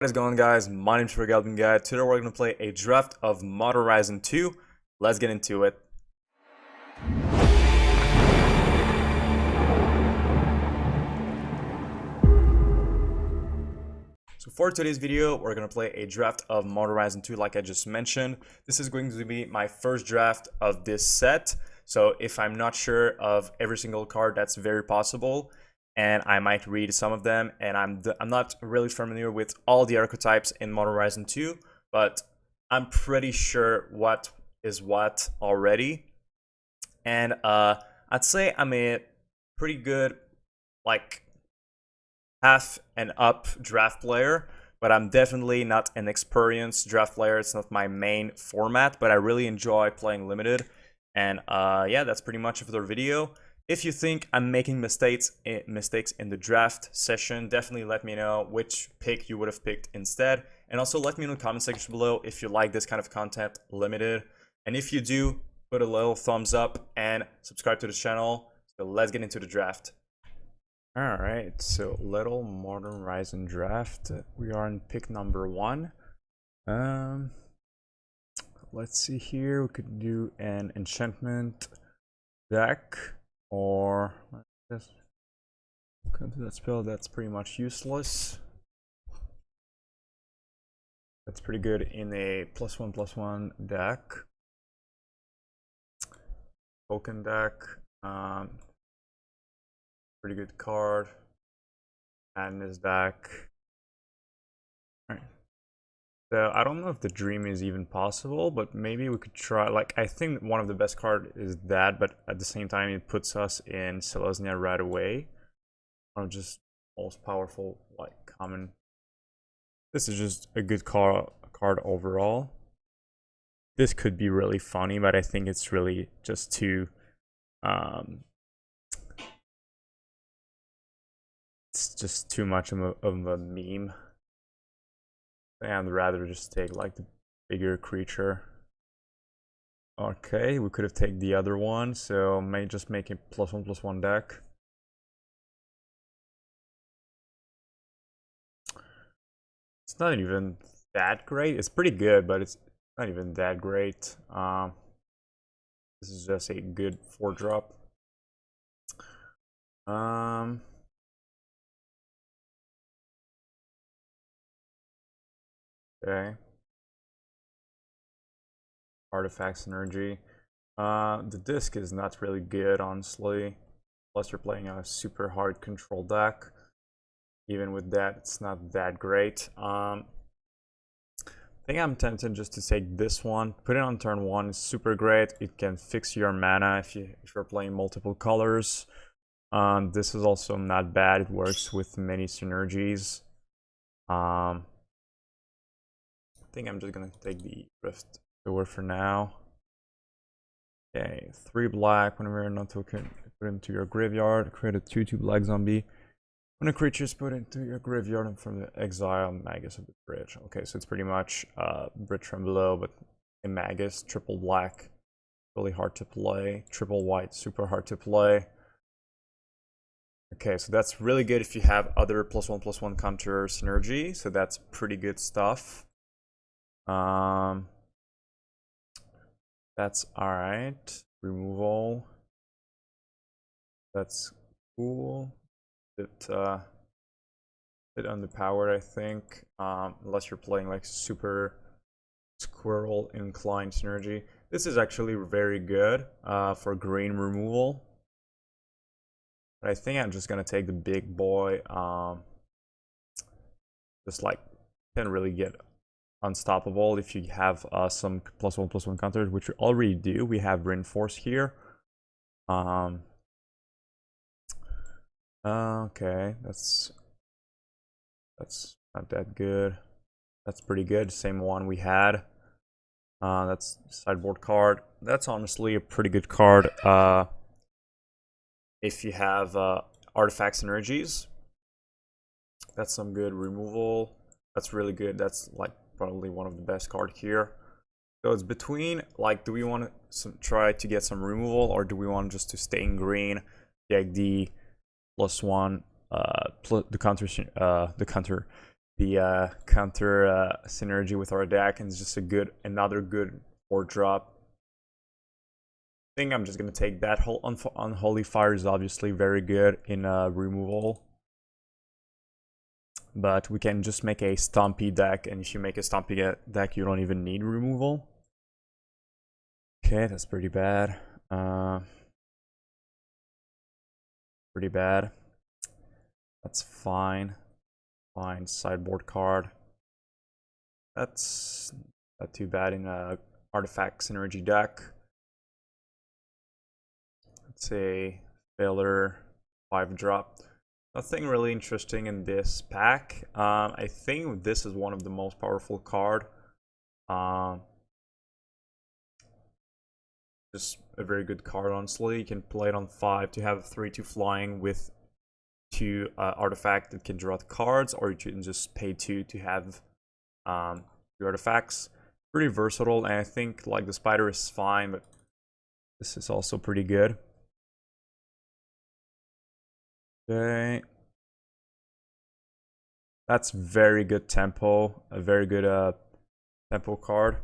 What is going on, guys? My name's Goblin. Today we're going to play a draft of Modern Horizon 2. Let's get into it. So for today's video, we're going to play a draft of Modern Horizon 2 like I just mentioned. This is going to be my first draft of this set. So if I'm not sure of every single card, that's very possible. And I might read some of them, and I'm not really familiar with all the archetypes in Modern Horizon 2, but I'm pretty sure what is what already. And I'd say I'm a pretty good, like, half and up draft player, but I'm definitely not an experienced draft player. It's not my main format, but I really enjoy playing limited. And yeah, that's pretty much it for the video. If you think I'm making mistakes in the draft session, definitely let me know which pick you would have picked instead. And also let me know in the comment section below if you like this kind of content limited. And if you do, put a little thumbs up and subscribe to the channel. So let's get into the draft. Alright, so little Modern Horizon draft. We are on pick number 1. Let's see here. We could do an enchantment deck. Or just come to that spell, that's pretty much useless. That's pretty good in a +1/+1 deck. Token deck. Pretty good card. And this deck. Alright. So I don't know if the dream is even possible, but maybe we could try. Like, I think one of the best card is that, but at the same time it puts us in Selesnya right away. Or just most powerful, like, common. This is just a good card overall. This could be really funny, but I think it's really just too it's just too much of a meme. And rather just take like the bigger creature. Okay, we could have taken the other one, so may just make a +1/+1 deck. It's not even that great. It's pretty good, but it's not even that great. This is just a good 4-drop. Okay. Artifacts energy. The disc is not really good, honestly. Plus, you're playing a super hard control deck. Even with that, it's not that great. I think I'm tempted just to take this one. Put it on turn 1. It's super great. It can fix your mana if you're playing multiple colors. This is also not bad. It works with many synergies. I think I'm just gonna take the Rift Door for now. Okay, 3 black. Whenever you're not token, put into your graveyard. Create a 2/2 black zombie. When a creature is put into your graveyard and from the exile, Magus of the Bridge. Okay, so it's pretty much Bridge from below, but a Magus, triple black, really hard to play. Triple white, super hard to play. Okay, so that's really good if you have other +1/+1 counter synergy. So that's pretty good stuff. That's alright. Removal. That's cool. Bit underpowered, I think. Unless you're playing like super squirrel inclined synergy. This is actually very good for green removal. But I think I'm just gonna take the big boy. Just like can really get unstoppable if you have some +1/+1 counters, which we already do. We have Reinforce here. Okay, that's not that good. That's pretty good. Same one we had. That's sideboard card. That's honestly a pretty good card. If you have artifacts and energies, that's some good removal. That's really good. That's like probably one of the best card here. So it's between, like, do we want to try to get some removal, or do we want just to stay in green, take the +1 the counter the counter synergy with our deck, and it's just another good 4-drop. I think I'm just gonna take that. Whole Unholy Fire is obviously very good in removal, but we can just make a Stompy deck, and if you make a Stompy deck, you don't even need removal. Okay, that's pretty bad. Pretty bad. That's fine. Fine. Sideboard card. That's not too bad in a artifact synergy deck. It's a filler 5-drop. Nothing really interesting in this pack. I think this is one of the most powerful card. Just a very good card, honestly. You can play it on 5 to have 3/2 flying with 2 artifact that can draw the cards, or you can just pay 2 to have 2 artifacts. Pretty versatile, and I think like the spider is fine, but this is also pretty good. Okay. That's very good tempo. A very good tempo card.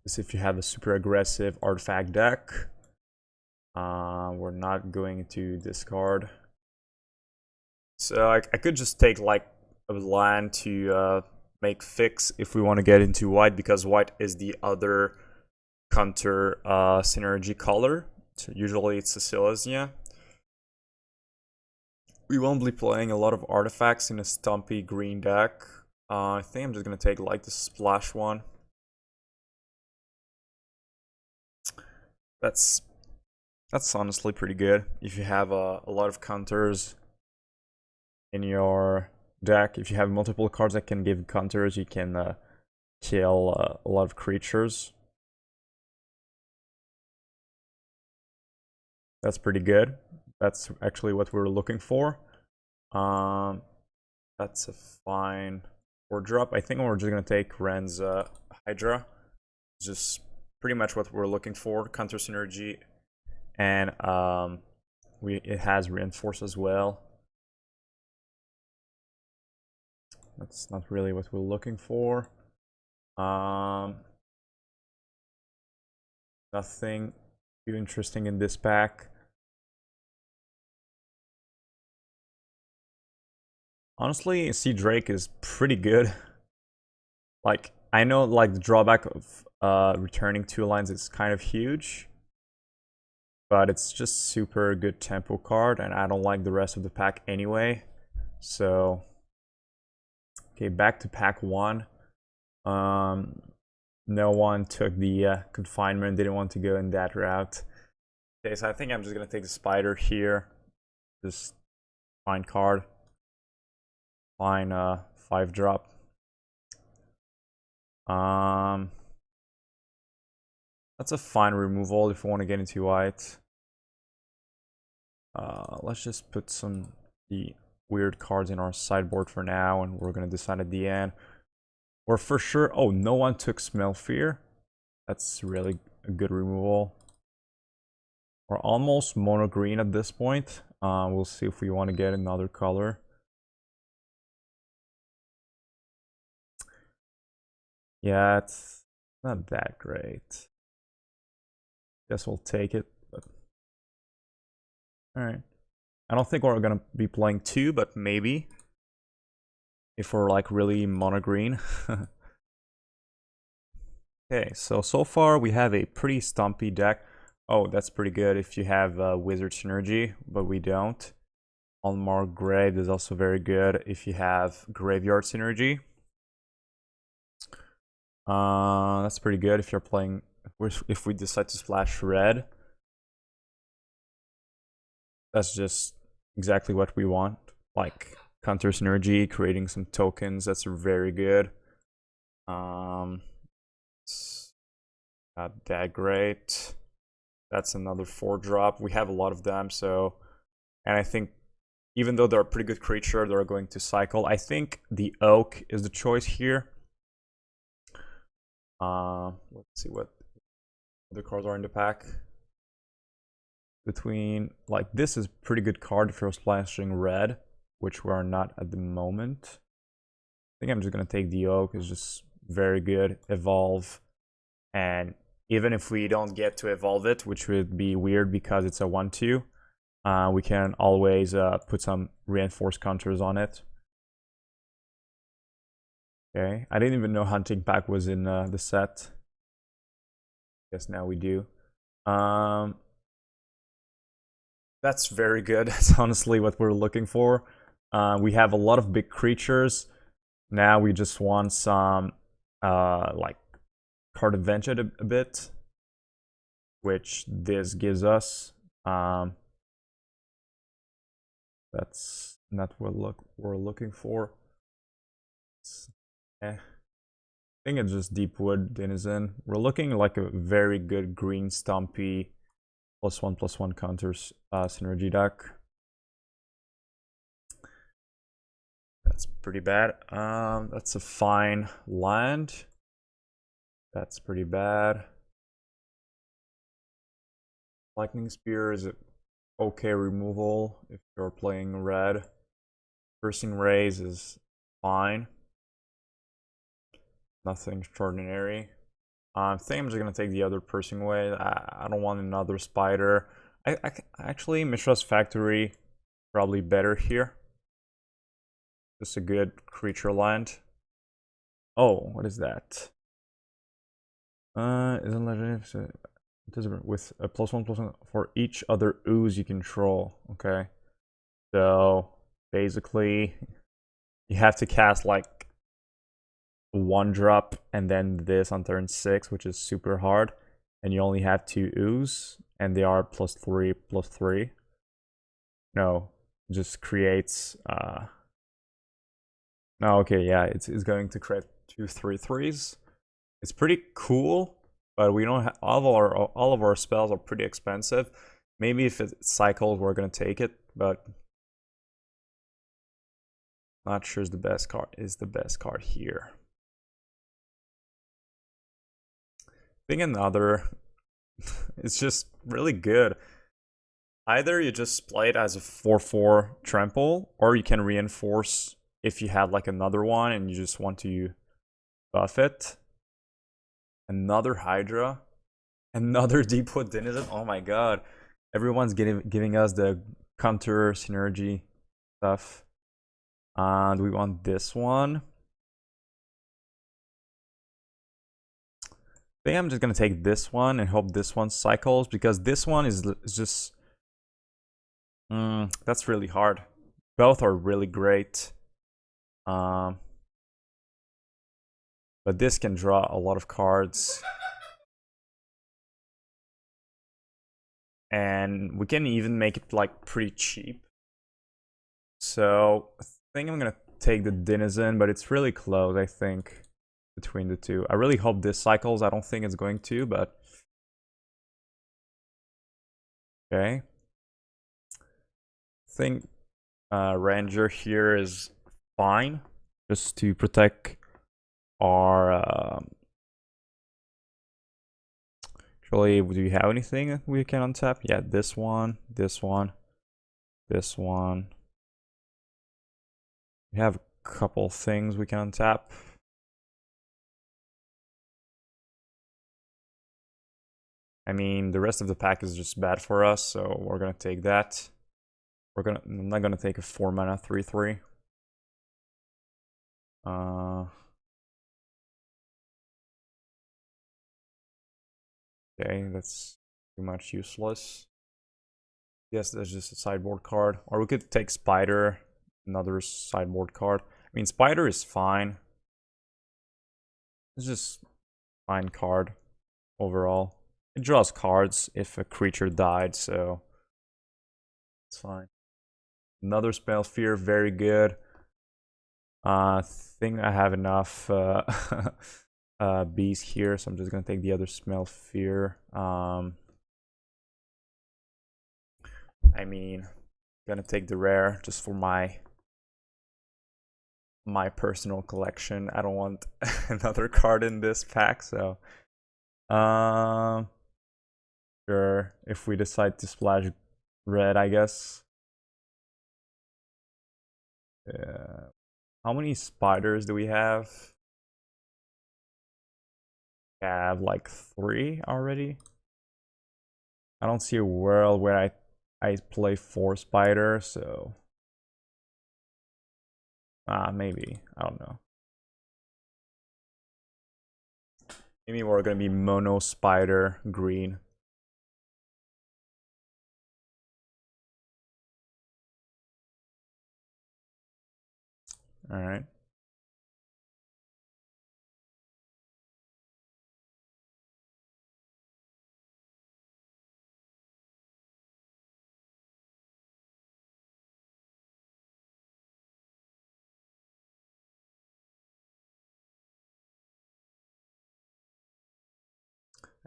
This if you have a super aggressive artifact deck. We're not going to discard. So I could just take like a land to make fix if we want to get into white, because white is the other counter synergy color. So usually it's a Silesia. We won't be playing a lot of artifacts in a stumpy green deck. I think I'm just gonna take like the splash one. That's honestly pretty good. If you have a lot of counters in your deck, if you have multiple cards that can give counters, you can kill a lot of creatures. That's pretty good. That's actually what we're looking for. That's a fine 4-drop. I think we're just gonna take Ren's Hydra. Just pretty much what we're looking for. Counter synergy, and it has reinforce as well. That's not really what we're looking for. Nothing too interesting in this pack. Honestly, Sea Drake is pretty good. Like, I know like the drawback of returning 2 lines is kind of huge, but it's just super good tempo card, and I don't like the rest of the pack anyway. So, okay, back to pack 1. No one took the confinement, didn't want to go in that route. Okay, so I think I'm just gonna take the spider here. Just fine card. Fine 5-drop. That's a fine removal if we want to get into white. Let's just put the weird cards in our sideboard for now, and we're gonna decide at the end. We're for sure. Oh, no one took Smell Fear. That's really a good removal. We're almost mono green at this point. We'll see if we want to get another color. Yeah, it's not that great. Guess we'll take it. But... Alright. I don't think we're gonna be playing 2, but maybe. If we're like really mono green. Okay, so far we have a pretty stumpy deck. Oh, that's pretty good if you have Wizard Synergy, but we don't. Unmarked Grave is also very good if you have Graveyard Synergy. That's pretty good if you're playing, if we decide to splash red. That's just exactly what we want. Like counter synergy, creating some tokens, that's very good. It's not that great. That's another 4-drop. We have a lot of them, so, and I think even though they're a pretty good creature, they're going to cycle. I think the Oak is the choice here. Let's see what other cards are in the pack. Between, like, this is pretty good card if you're splashing red. which we are not at the moment. I think I'm just gonna take the oak. It's just very good. Evolve, and even if we don't get to evolve it, which would be weird because it's a 1/2, we can always put some reinforced counters on it. Okay, I didn't even know hunting pack was in the set. Guess now we do. That's very good. That's honestly what we're looking for. We have a lot of big creatures. Now we just want some like card advantage a bit, which this gives us. That's not what we're looking for. I think it's just Deepwood Denizen. We're looking like a very good green stumpy +1/+1 counters synergy deck. That's pretty bad. That's a fine land. That's pretty bad. Lightning Spear is okay removal if you're playing red. Piercing Rays is fine. Nothing extraordinary. I think I'm just gonna take the other Piercing Ray. I don't want another spider. I actually Mishra's Factory probably better here. Just a good creature land. Oh, what is that? Isn't legendary with a +1/+1 for each other ooze you control. Okay, so basically you have to cast like 1-drop and then this on turn 6, which is super hard, and you only have 2 ooze and they are +3/+3. No, just creates no, okay, yeah, it's going to create 2 3/3s. It's pretty cool, but we don't have all of our spells are pretty expensive. Maybe if it cycles, we're gonna take it, but not sure is the best card here. I think another, it's just really good. Either you just play it as a 4/4 trample, or you can reinforce if you have like another one and you just want to buff it. Another Hydra, another Deepwood Denizen. Oh my god, everyone's giving us the counter synergy stuff. And we want this one. I think I'm just gonna take this one and hope this one cycles, because this one is just that's really hard. Both are really great. But this can draw a lot of cards. And we can even make it like pretty cheap. So I think I'm gonna take the Denizen, but it's really close, I think, between the two. I really hope this cycles. I don't think it's going to, but okay. I think Ranger here is fine, just to protect our actually, do you have anything we can untap? Yeah, this one, this one, this one. We have a couple things we can untap. I mean, the rest of the pack is just bad for us, so we're gonna take that. I'm not gonna take a 4-mana 3/3. Okay, that's pretty much useless. Yes, that's just a sideboard card. Or we could take Spider, another sideboard card. I mean, Spider is fine. It's just fine card overall. It draws cards if a creature died, so it's fine. Another Spell Fear, very good. I think I have enough bees here, so I'm just gonna take the other Spell Fear. I mean, gonna take the rare just for my personal collection. I don't want another card in this pack, so sure, if we decide to splash red, I guess. How many spiders do we have? We have like 3 already. I don't see a world where I play 4 spiders, so maybe. I don't know. Maybe we're gonna be mono spider green. Alright.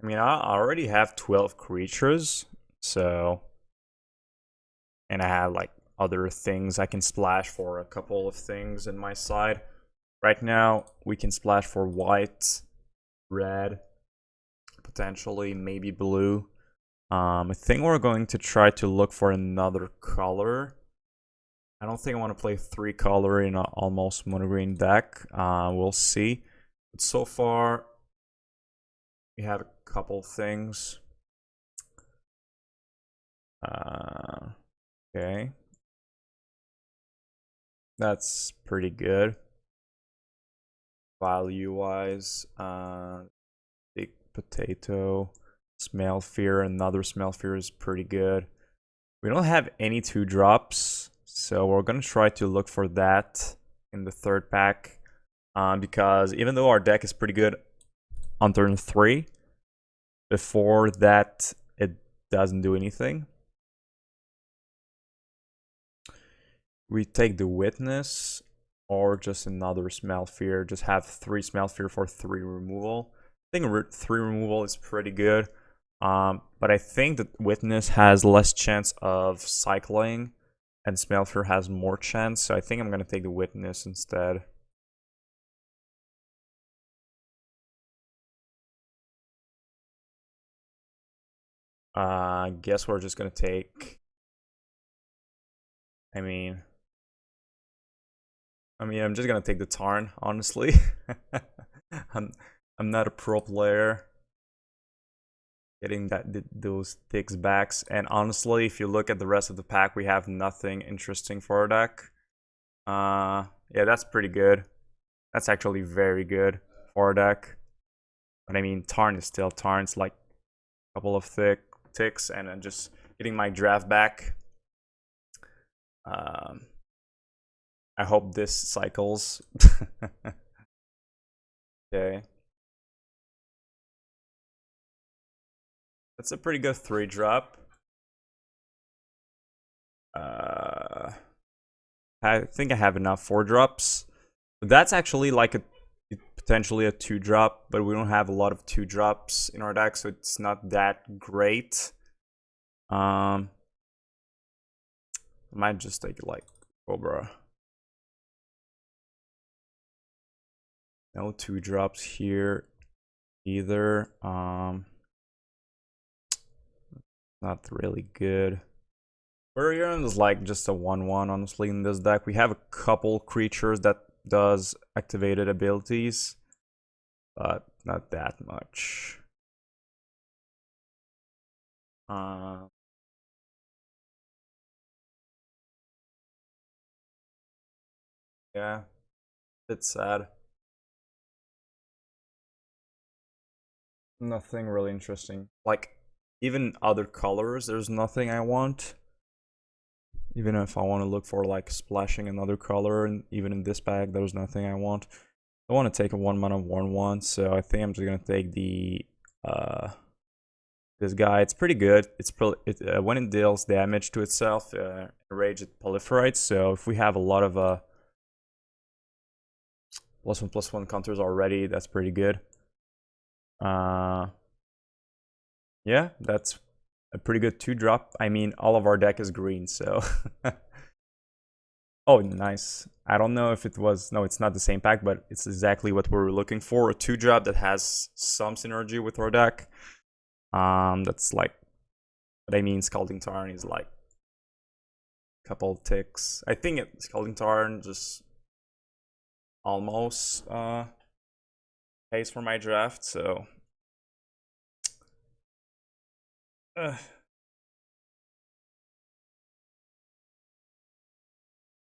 I mean, I already have 12 creatures, so... And I have, like, other things I can splash for a couple of things in my side. Right now, we can splash for white, red, potentially, maybe blue. I think we're going to try to look for another color. I don't think I want to play 3 color in an almost mono green deck. We'll see. But so far, we have a couple things. Okay. That's pretty good. Value-wise, big potato, smell fear, another smell fear is pretty good. We don't have any 2-drops, so we're gonna try to look for that in the 3rd pack. Because even though our deck is pretty good on turn 3, before that it doesn't do anything. We take the witness or just another smell fear. Just have 3 smell fear for 3 removal. I think 3 removal is pretty good. But I think that witness has less chance of cycling and smell fear has more chance. So I think I'm gonna take the witness instead. Guess we're just gonna take. I mean, I'm just gonna take the Tarn, honestly. I'm not a pro player. Getting those ticks backs, and honestly, if you look at the rest of the pack, we have nothing interesting for our deck. Yeah, that's pretty good. That's actually very good for our deck. But I mean, Tarn is still Tarn. It's like a couple of ticks, and then just getting my draft back. I hope this cycles. Okay. That's a pretty good 3-drop. I think I have enough 4-drops. That's actually like potentially a 2-drop, but we don't have a lot of 2-drops in our deck, so it's not that great. I might just take like Cobra. No 2-drops here either. Not really good. Furion is like just a 1/1 honestly in this deck. We have a couple creatures that does activated abilities, but not that much. Yeah, it's sad. Nothing really interesting. Like, even other colors, there's nothing I want. Even if I want to look for like splashing another color, and even in this pack, there's nothing I want. I want to take a 1-mana 1/1, so I think I'm just gonna take the this guy. It's pretty good. When it deals damage to itself, rage it proliferates. So if we have a lot of +1/+1 counters already, that's pretty good. Yeah, that's a pretty good 2-drop. I mean, all of our deck is green, so. Oh, nice. I don't know if it was... No, it's not the same pack, but it's exactly what we were looking for. A 2-drop that has some synergy with our deck. That's like... What I mean, Scalding Tarn is like couple ticks. I think Scalding Tarn just almost pays for my draft, so yeah,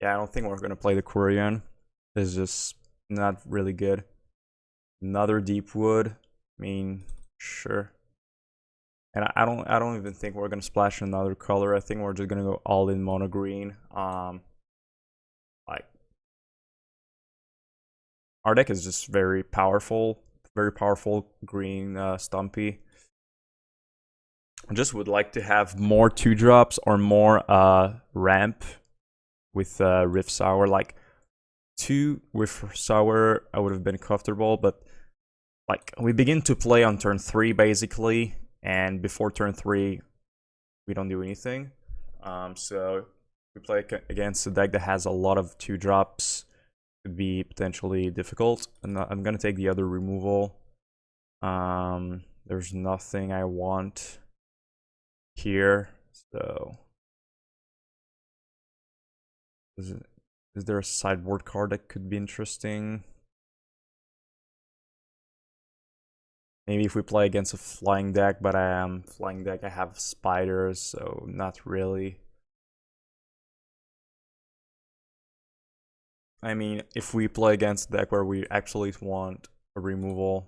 I don't think we're gonna play the Quirion. It's just not really good. Another deep wood. I mean, sure. And I don't even think we're gonna splash another color. I think we're just gonna go all in mono green. Like our deck is just very powerful green Stumpy. I just would like to have more 2-drops or more ramp with Rift Sour. Like 2 with Sour I would have been comfortable, but like we begin to play on turn 3 basically, and before turn 3 we don't do anything. So we play against a deck that has a lot of 2-drops. Could be potentially difficult. And I'm gonna take the other removal. There's nothing I want here, so is there a sideboard card that could be interesting? Maybe if we play against a flying deck, but I am flying deck, I have spiders, so not really. I mean, if we play against a deck where we actually want a removal,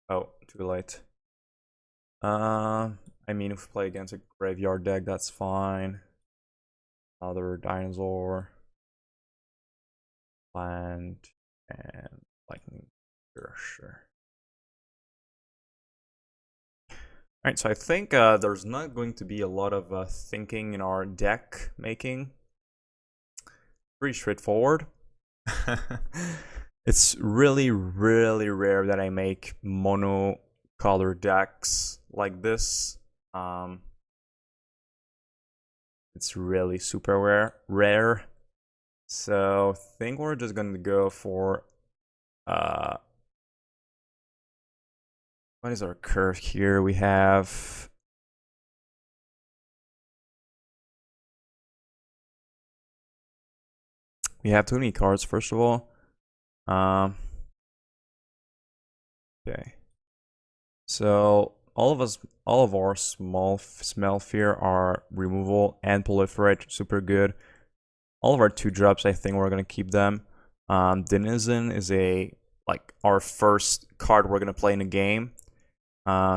oh, too late. I mean, if we play against a graveyard deck, that's fine. Another dinosaur, land, and lightning. Sure. Alright, so I think there's not going to be a lot of thinking in our deck making. Pretty straightforward. It's really rare that I make mono color decks like this. It's really super rare. So I think we're just gonna go for what is our curve here? We have too many cards, first of all. Okay. So all of our smell fear are removal and proliferate, super good. All of our 2-drops, I think we're gonna keep them. Denizen is our first card we're gonna play in a game.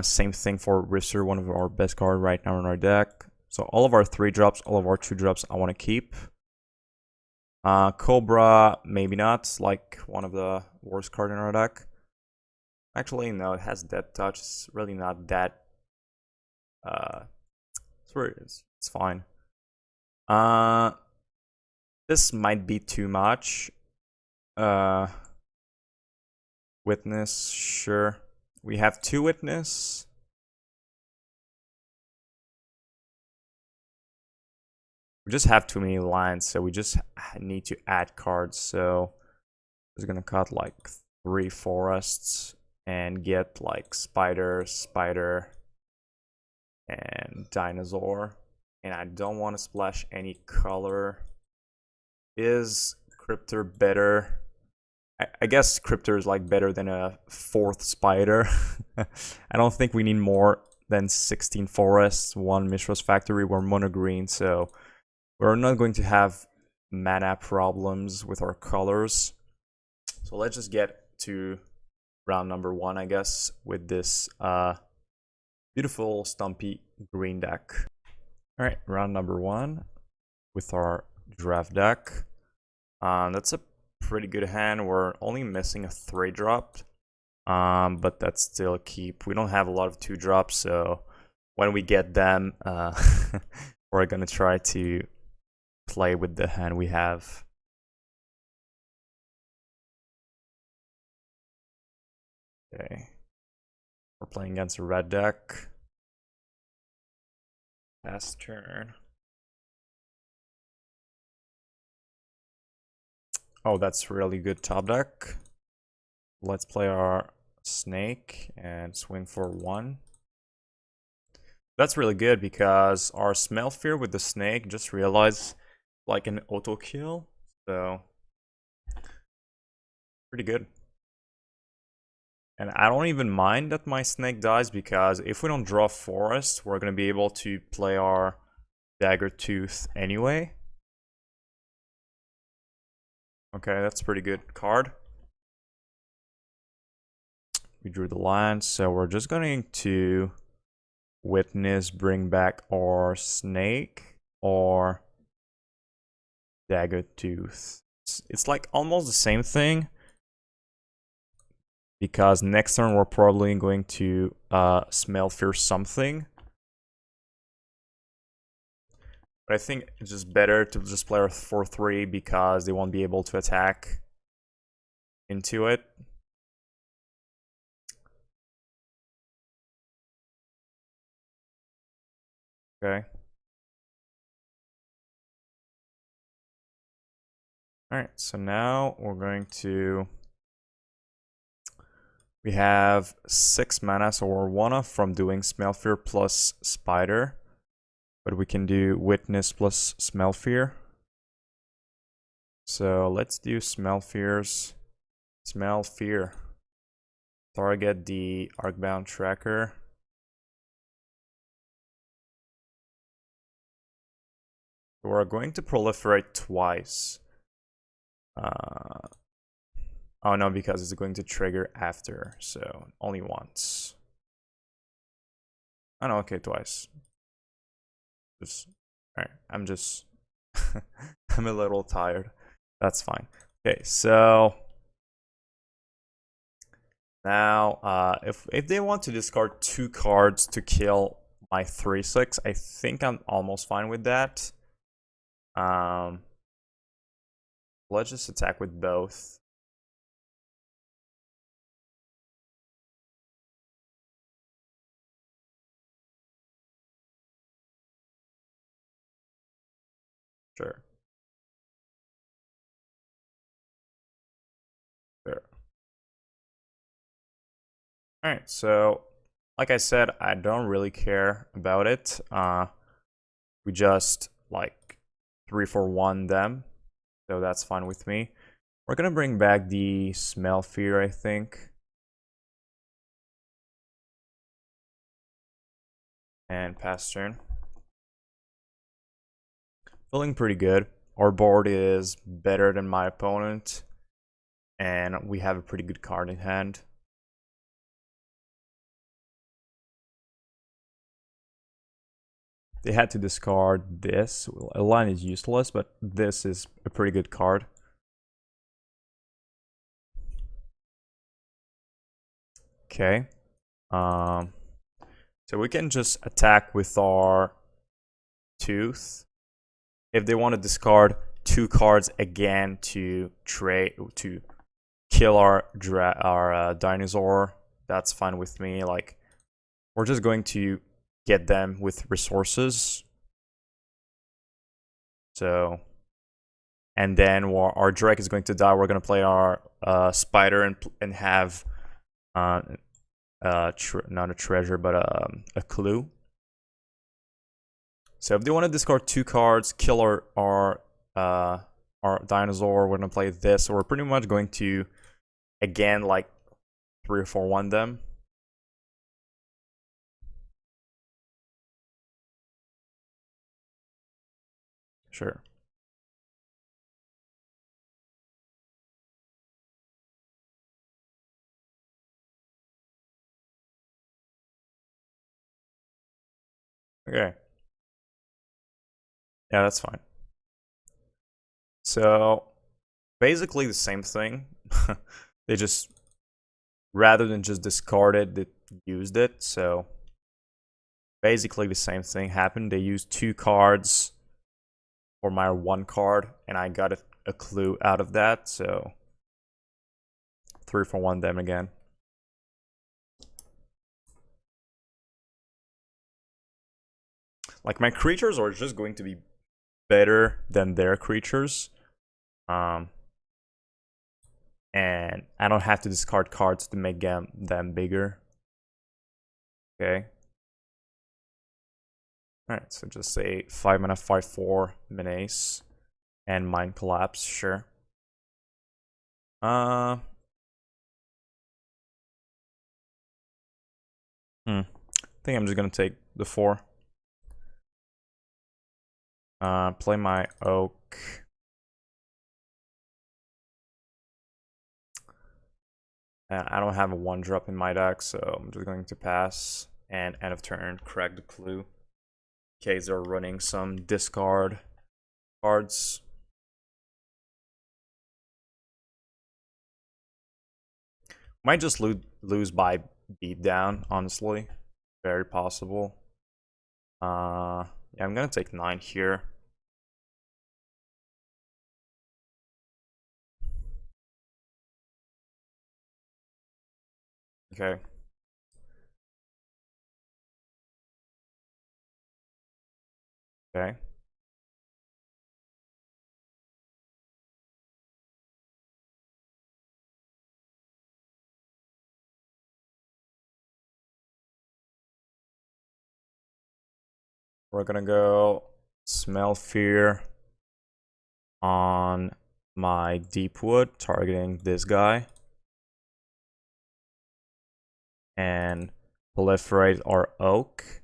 Same thing for Risser, one of our best cards right now in our deck. So all of our 3-drops, all of our 2-drops, I want to keep. Cobra, maybe not. Like one of the worst cards in our deck. Actually, no, it has Death Touch. It's really not that. It's fine. This might be too much. Witness, sure. We have 2 witness. We just have too many lines, so we just need to add cards. So I'm just gonna cut like 3 forests and get like spider, and dinosaur. And I don't want to splash any color. Is Cryptor better? I guess Cryptor is like better than a 4th spider. I don't think we need more than 16 forests, 1 Mishra's Factory. We're mono green, so we're not going to have mana problems with our colors. So let's just get to round number 1, I guess, with this beautiful Stumpy green deck. Alright, round number 1 with our draft deck. That's a pretty good hand. We're only missing a 3-drop, but that's still a keep. We don't have a lot of 2-drops, so when we get them, we're gonna try to play with the hand we have. Okay, we're playing against a red deck. Last turn. Oh, that's really good top deck. Let's play our snake and swing for 1. That's really good because our smell fear with the snake, just realized like an auto kill, so pretty good. And I don't even mind that my snake dies, because if we don't draw forest, we're gonna be able to play our dagger tooth anyway. Okay, that's a pretty good card. We drew the line, so we're just going to witness, bring back our snake or dagger tooth. It's like almost the same thing, because next turn we're probably going to smell fear something. But I think it's just better to just play our 4/3, because they won't be able to attack into it. Okay. Alright, so now we're going to... We have 6 mana, so we're 1 off from doing Smell Fear plus Spider. But we can do Witness plus Smell Fear. So let's do Smell Fears. Smell Fear. Target the Arcbound Tracker. We're going to proliferate twice. Oh no, because it's going to trigger after, so only once. Oh no, okay, twice. Just, alright, I'm just... I'm a little tired. That's fine. Okay, so... Now, if they want to discard 2 cards to kill my 3/6, I think I'm almost fine with that. Let's just attack with both. Sure. Sure. Alright, so like I said, I don't really care about it. We just like 3/1 them, so that's fine with me. We're gonna bring back the Smell Fear, I think. And pass turn. Feeling pretty good. Our board is better than my opponent, and we have a pretty good card in hand. They had to discard this. A line is useless, but this is a pretty good card. Okay. So we can just attack with our tooth. If they want to discard 2 cards again to kill our dinosaur, that's fine with me. Like, we're just going to get them with resources. So, and then our Drake is going to die. We're going to play our spider and have not a treasure, but a clue. So if they want to discard 2 cards, kill our dinosaur, we're gonna play this. So we're pretty much going to again like 3/4 them. Sure. Okay. Yeah, that's fine. So basically the same thing. They just, rather than just discard it, they used it. So basically the same thing happened. They used 2 cards for my 1 card, and I got a clue out of that. So 3/1 them again. Like, my creatures are just going to be better than their creatures. And I don't have to discard cards to make them bigger. Okay. Alright, so just say 5 mana 5/4 menace. And Mind Collapse, sure. I think I'm just gonna take the 4. Play my Oak. And I don't have a 1-drop in my deck, so I'm just going to pass. And end of turn, crack the clue. In case they're running some discard cards. Might just lose by beatdown, honestly. Very possible. Yeah, I'm gonna take 9 here. Okay. Okay. We're gonna go Smell Fear on my Deepwood, targeting this guy. And proliferate our Oak.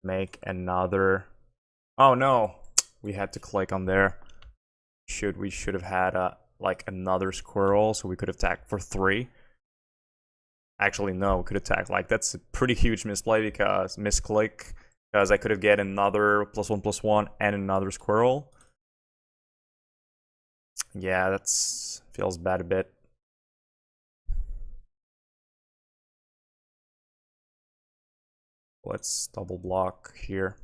Make another... Oh no! We had to click on there. We should have had like another squirrel, so we could have attacked for 3. Actually, no, we could attack. Like, that's a pretty huge misplay because misclick. Because I could have get another +1/+1 and another squirrel. Yeah, that's feels bad a bit. Let's double block here.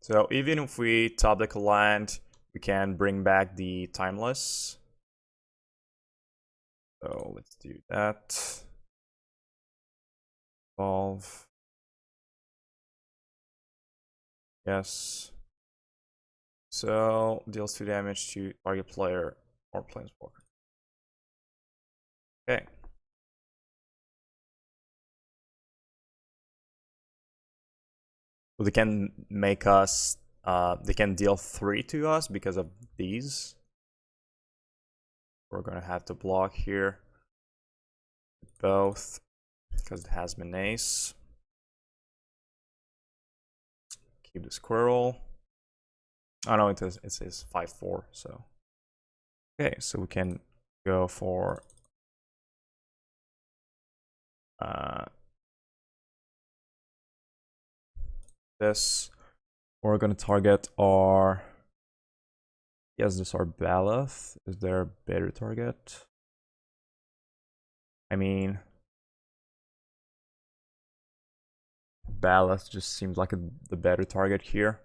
So even if we top deck a land, we can bring back the Timeless. So let's do that. Evolve. Yes. So deals 2 damage to target player or planeswalker. Okay. Well, they can make us, they can deal 3 to us because of these. We're gonna have to block here. Both, because it has Menace. Keep the squirrel. Oh no, it says 5/4, so. Okay, so we can go for this. We're gonna target our... Yes, this is our Baloth. Is there a better target? I mean, Baloth just seems like the better target here.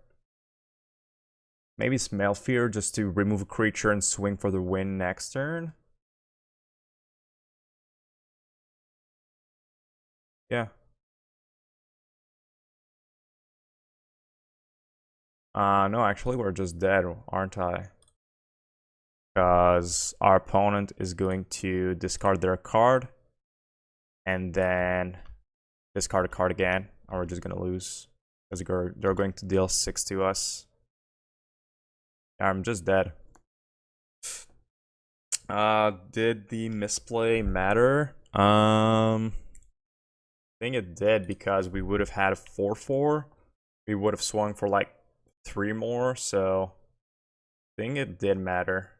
Maybe Smell Fear just to remove a creature and swing for the win next turn. Yeah. No, actually, we're just dead, aren't I? Because our opponent is going to discard their card and then discard a card again, and we're just gonna lose because they're going to deal 6 to us. I'm just dead. Did the misplay matter? I think it did because we would have had a 4/4. We would have swung for like 3 more, so I think it did matter.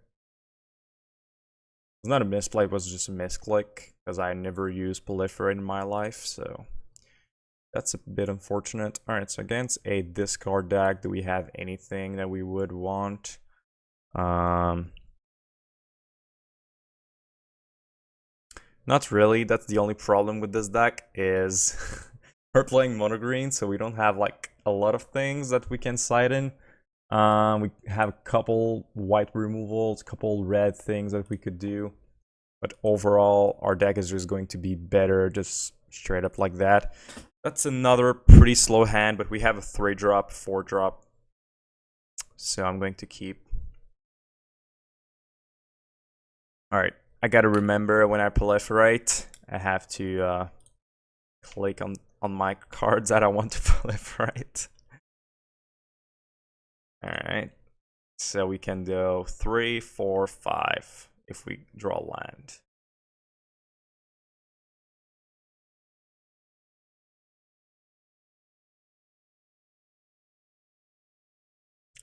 It's not a misplay, it was just a misclick because I never used Proliferate in my life, so that's a bit unfortunate. Alright, so against a discard deck, do we have anything that we would want? Not really. That's the only problem with this deck is we're playing mono green, so we don't have like a lot of things that we can side in. We have a couple white removals, a couple red things that we could do. But overall, our deck is just going to be better, just straight up like that. That's another pretty slow hand, but we have a 3-drop, 4-drop. So I'm going to keep. Alright, I gotta remember when I proliferate, I have to click on my cards that I want to proliferate. Alright. So we can go 3, 4, 5 if we draw land.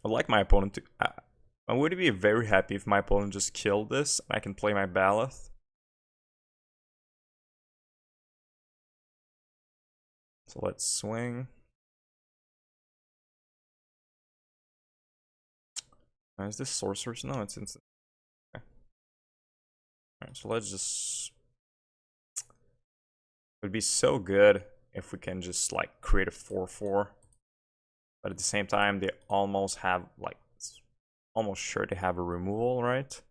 I'd like my opponent to... I would be very happy if my opponent just killed this. I can play my Baloth. So let's swing. Is this sorcerers? No, it's instant. Okay. Alright, so let's just... It would be so good if we can just like create a 4/4. But at the same time, they almost have like... It's almost sure to have a removal, right?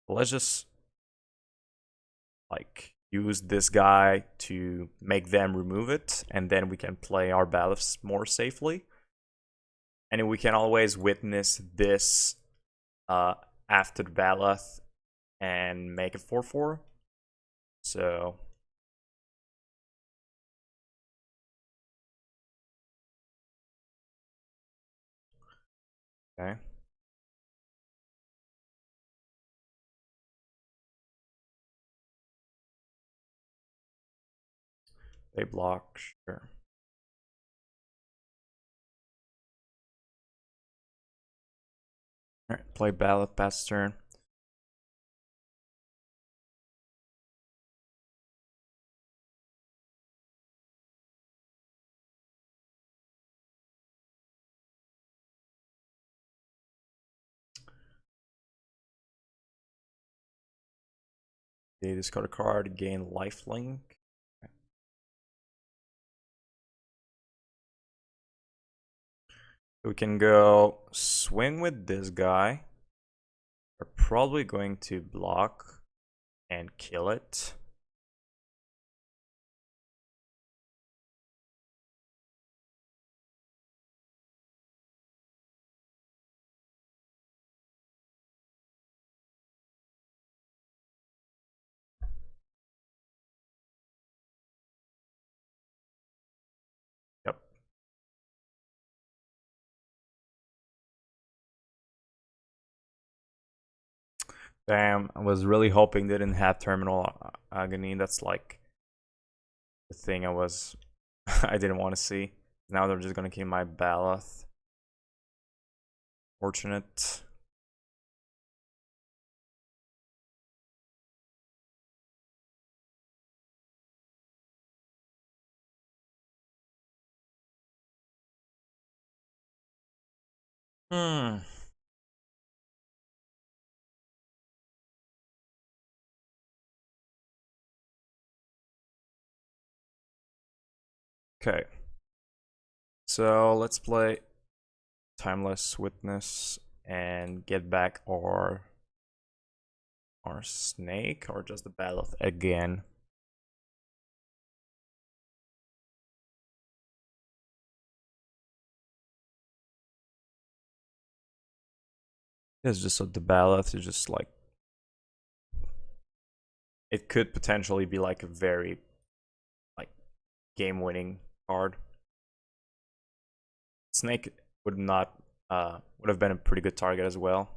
Let's just like use this guy to make them remove it, and then we can play our battles more safely. And we can always witness this after the Baloth and make it 4/4. So okay. They block, sure. Alright, play Baloth, pass turn. They discard a card, gain lifelink. Okay. We can go swing with this guy. We're probably going to block and kill it. Yep. Damn, I was really hoping they didn't have Terminal Agony. That's like the thing I didn't want to see. Now they're just gonna keep my Baloth. Fortunate. Hmm. Okay. So let's play Timeless Witness and get back our snake, or just the Baloth again. It's just so the Baloth is just like, it could potentially be like a very like game-winning card. Snake would not would have been a pretty good target as well.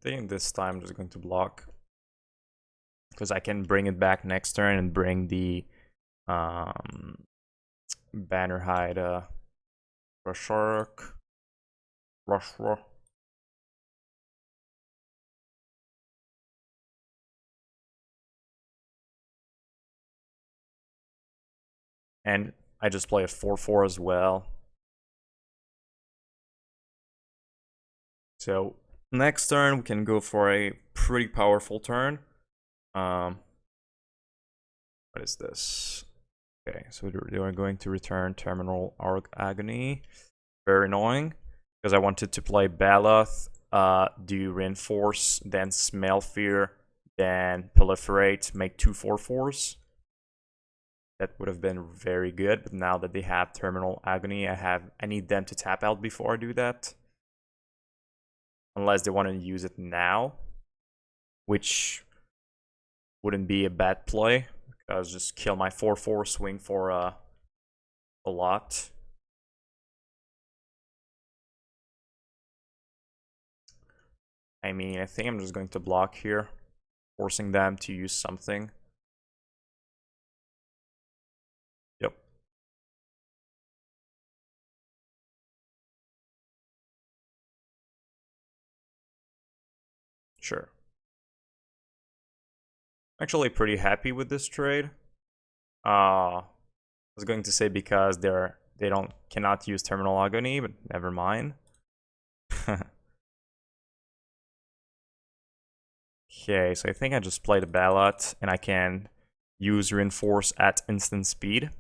I think this time I'm just going to block, because I can bring it back next turn and bring the Banner Hide Rushark. Rushrock. And I just play a 4/4 as well. So next turn we can go for a pretty powerful turn. What is this? Okay, so they are going to return Terminal Agony. Very annoying, because I wanted to play Baloth, do Reinforce, then Smell Fear, then Proliferate, make 2 4/4s. That would have been very good, but now that they have Terminal Agony, I need them to tap out before I do that. unless they want to use it now, which wouldn't be a bad play, because just kill my 4/4, swing for a lot. I mean, I think I'm just going to block here, forcing them to use something. Yep. Sure. Actually pretty happy with this trade. I was going to say because they cannot use Terminal Agony, but never mind. Okay, so I think I just played a ballot and I can use Reinforce at instant speed.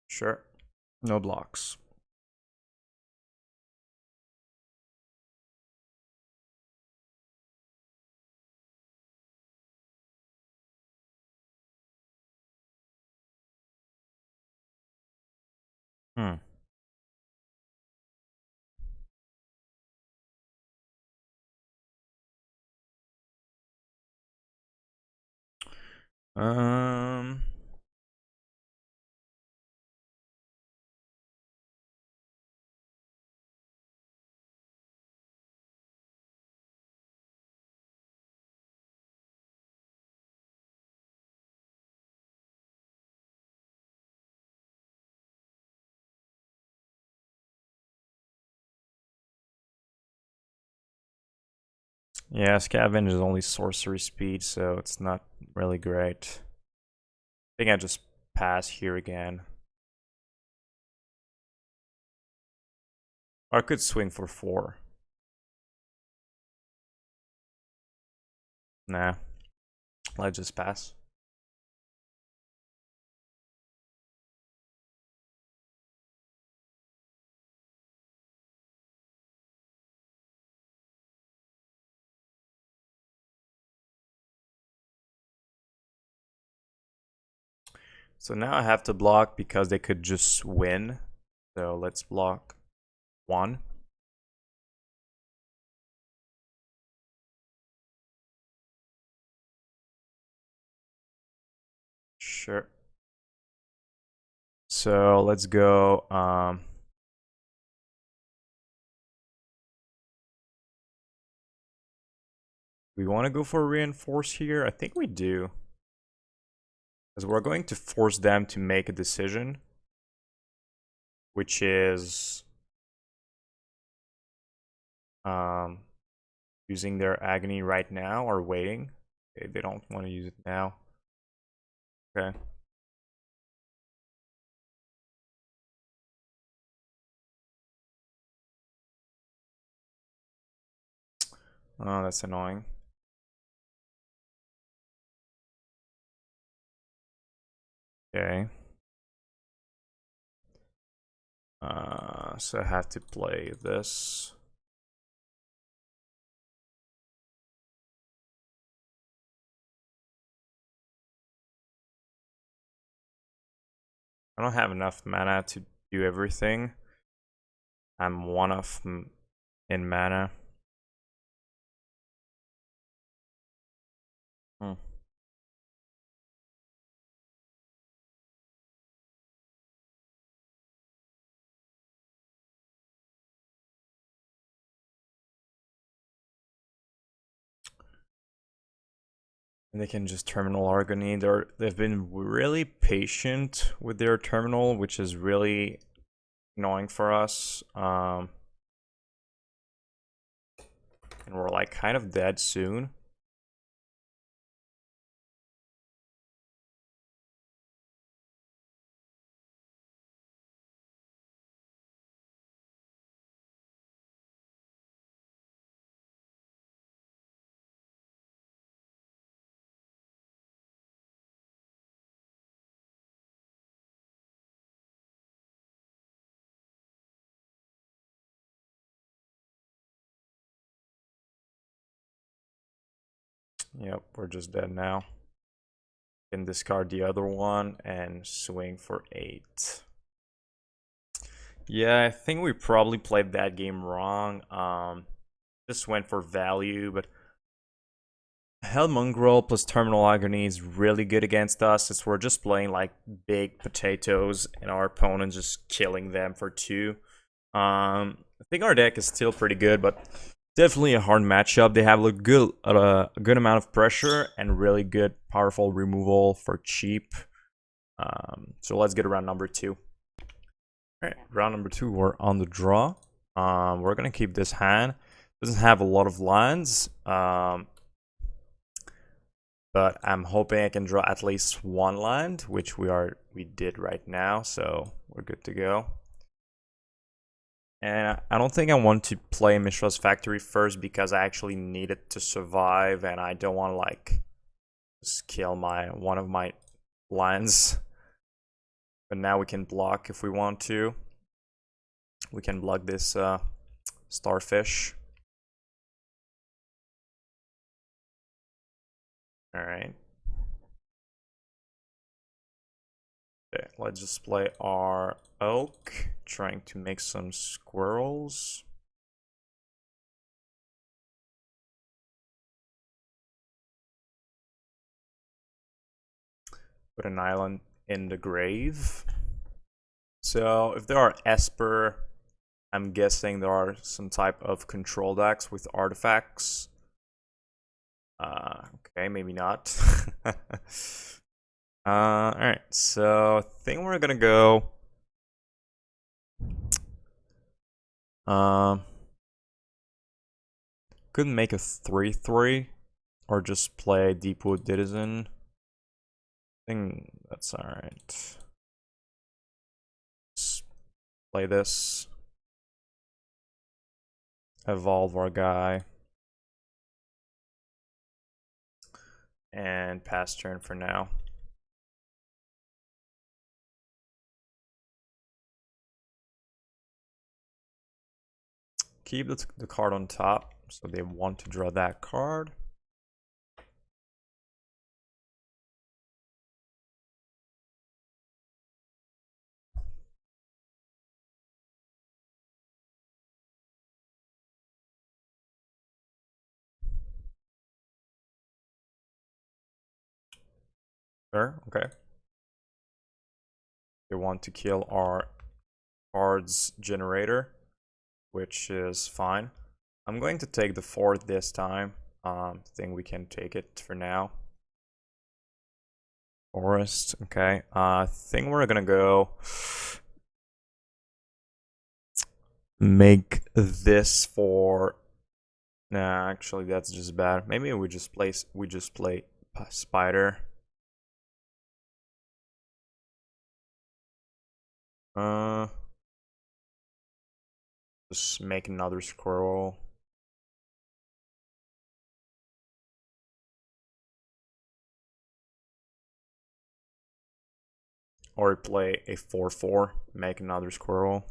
Sure. No blocks. Hmm. Um. Yeah, Scavenge is only sorcery speed, so it's not really great. I think I just pass here again. Or I could swing for 4. Nah, let's just pass. So now I have to block because they could just win. So let's block 1. Sure. So let's go. We want to go for Reinforce here? I think we do. Because we're going to force them to make a decision, which is using their Agony right now or waiting. Okay, they don't want to use it now. Okay. Oh, that's annoying. Okay. So I have to play this. I don't have enough mana to do everything. I'm one off in mana. Hmm. And they can just Terminal Argony. They've been really patient with their terminal, which is really annoying for us. And we're like kind of dead soon. Yep, we're just dead now. Can discard the other one and swing for 8. Yeah, I think we probably played that game wrong. Just went for value, but Hell Mongrel plus Terminal Agony is really good against us, since we're just playing like big potatoes and our opponent's just killing them for 2. I think our deck is still pretty good, but definitely a hard matchup. They have a good amount of pressure and really good powerful removal for cheap. So let's get around number 2. Alright, round number 2, we're on the draw. We're gonna keep this hand. Doesn't have a lot of lands. But I'm hoping I can draw at least 1 land, which we did right now, so we're good to go. And I don't think I want to play Mishra's Factory first, because I actually need it to survive, and I don't want to like just kill one of my lands. But now we can block if we want to. We can block this starfish. Alright. Okay, let's just play our oak, trying to make some squirrels. Put an island in the grave. So if there are Esper, I'm guessing there are some type of control decks with artifacts. Okay, maybe not. Alright, so I think we're gonna go. Couldn't make a 3/3 or just play Deepwood Citizen. I think that's alright. Just play this. Evolve our guy. And pass turn for now. Keep the card on top, so they want to draw that card. Sure, okay. They want to kill our cards generator, which is fine. I'm going to take the 4th this time. Think we can take it for now. Forest, okay. I think we're gonna go make this for. Nah, actually that's just bad. Maybe we just play spider. Just make another squirrel. Or play a 4/4, make another squirrel.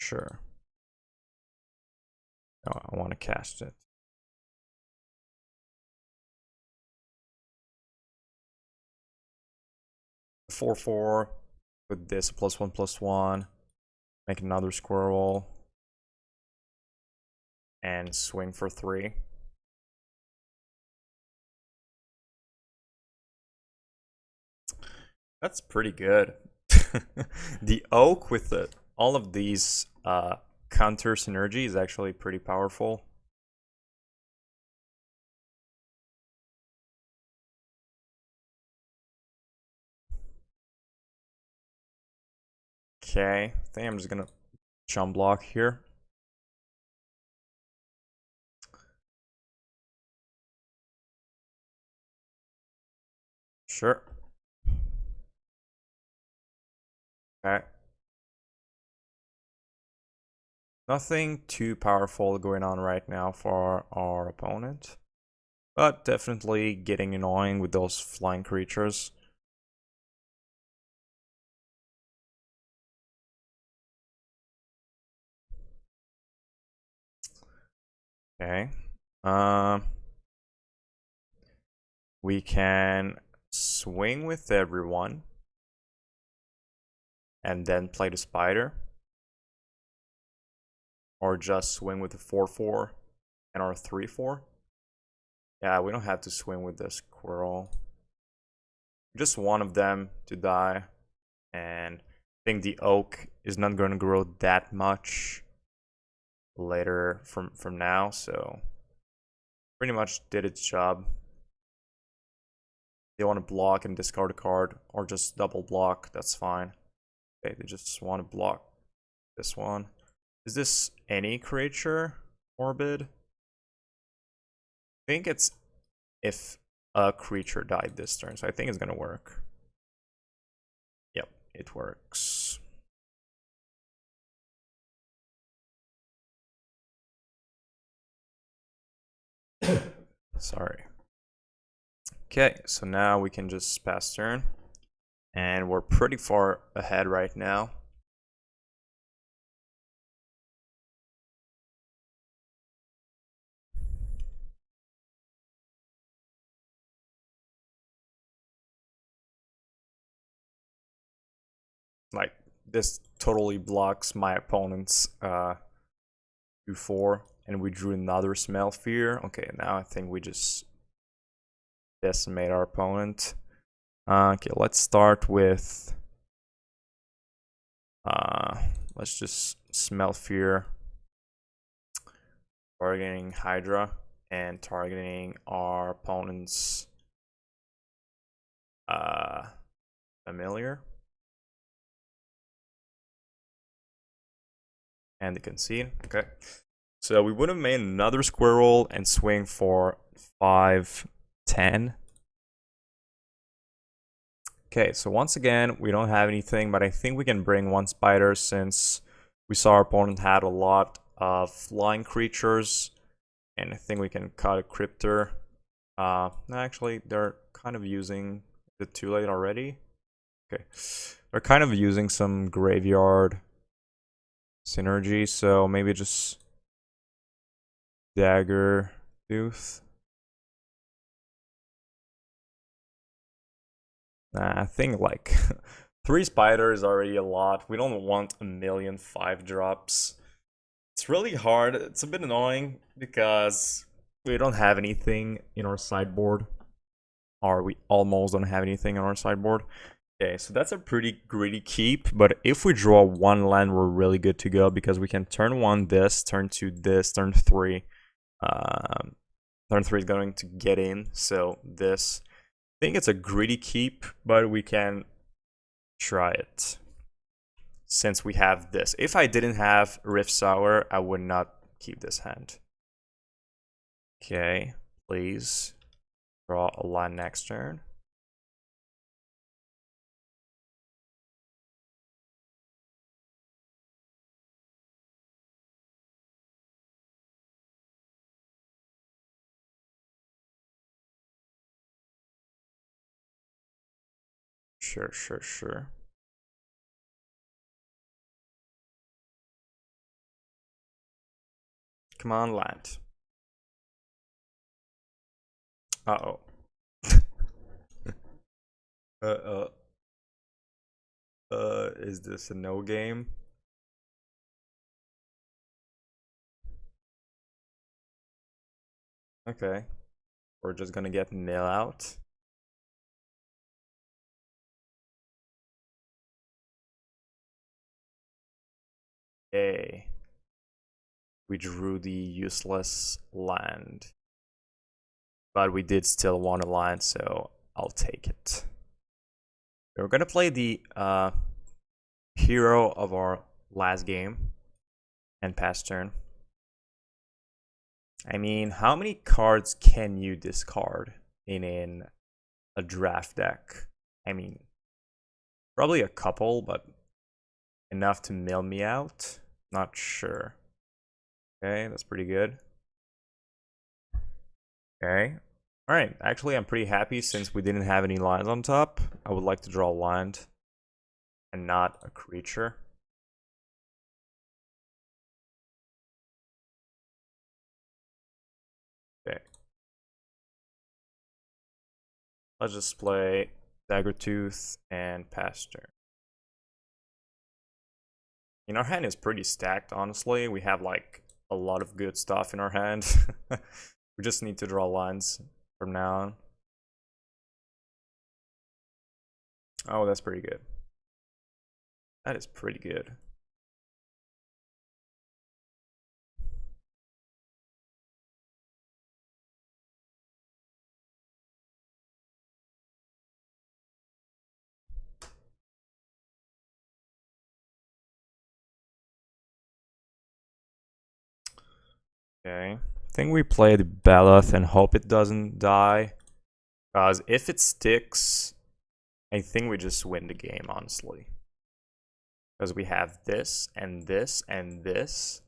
Sure. Oh, I want to cast it. A 4/4 with this +1/+1. Make another squirrel. And swing for 3. That's pretty good. The oak with all of these counter synergy is actually pretty powerful. Okay, I think I'm just gonna chum block here. Sure. Okay. Nothing too powerful going on right now for our opponent, but definitely getting annoying with those flying creatures. Okay. We can swing with everyone and then play the spider, or just swing with the 4/4 and our 3/4. Yeah, we don't have to swing with the squirrel. Just one of them to die, and I think the oak is not going to grow that much later from now, so pretty much did its job. They want to block and discard a card, or just double block, that's fine. Okay, they just want to block this one. Is this any creature orbit? I think it's if a creature died this turn, so I think it's gonna work. Yep, it works. Sorry. Okay, so now we can just pass turn, and we're pretty far ahead right now. Like, this totally blocks my opponent's 2/4, and we drew another Smell Fear. Okay, now I think we just decimate our opponent. Okay, let's start with let's just Smell Fear, targeting Hydra and targeting our opponent's Familiar. And the Concede. Okay. So we would have made another squirrel and swing for 5/10. Okay, so once again, we don't have anything, but I think we can bring one spider since we saw our opponent had a lot of flying creatures. And I think we can cut a Cryptor. Actually, they're kind of using it too late already. Okay, they're kind of using some graveyard synergy, so maybe just Dagger Tooth. Nah, I think like 3 spiders is already a lot. We don't want a million 5-drops. It's really hard. It's a bit annoying because we don't have anything in our sideboard. Or we almost don't have anything on our sideboard. Okay, so that's a pretty greedy keep, but if we draw one land, we're really good to go because we can turn 1 this, turn 2 this, turn 3. Turn 3 is going to get in, so this. I think it's a greedy keep, but we can try it since we have this. If I didn't have Rift Sour, I would not keep this hand. Okay, please draw a line next turn. Sure. Come on, land. Uh-oh. uh, is this a no game? Okay. We're just gonna get nil out. Okay. We drew the useless land. But we did still want a line, so I'll take it. We're gonna play the hero of our last game and pass turn. I mean, how many cards can you discard in a draft deck? I mean, probably a couple, but enough to mill me out? Not sure. Okay, that's pretty good. Okay. Alright, actually I'm pretty happy since we didn't have any lines on top. I would like to draw a land and not a creature. Okay. Let's just play Daggertooth and pass turn. In our hand is pretty stacked, honestly. We have like a lot of good stuff in our hand. We just need to draw lines from now on. Oh, that's pretty good. That is pretty good. Okay. I think we play the Baloth and hope it doesn't die. Because if it sticks, I think we just win the game, honestly. Because we have this, and this, and this.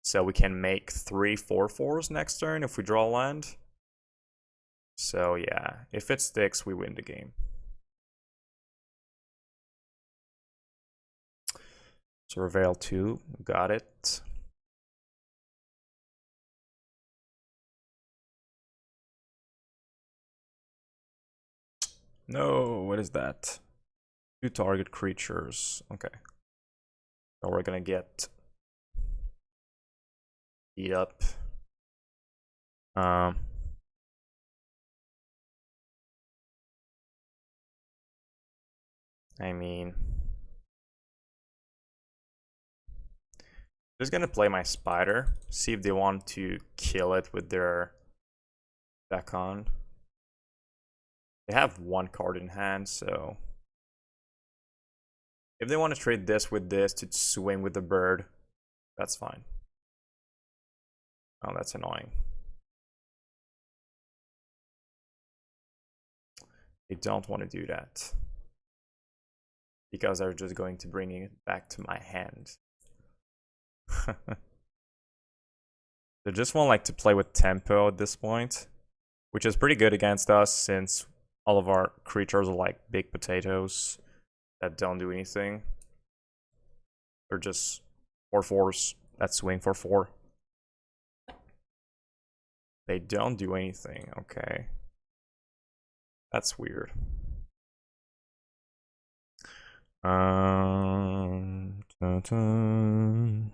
So we can make 3 4/4s next turn if we draw land. So yeah, if it sticks, we win the game. So Reveal 2, got it. No, what is that? 2 target creatures. Okay. So we're gonna get beat up. I mean, just gonna play my spider, see if they want to kill it with their deck on. They have 1 card in hand, so if they want to trade this with this to swing with the bird, that's fine. Oh, that's annoying. They don't want to do that. Because they're just going to bring it back to my hand. They just want like to play with tempo at this point, which is pretty good against us since all of our creatures are like big potatoes that don't do anything. They're just 4/4s that swing for 4. They don't do anything, okay. That's weird. Dun, dun.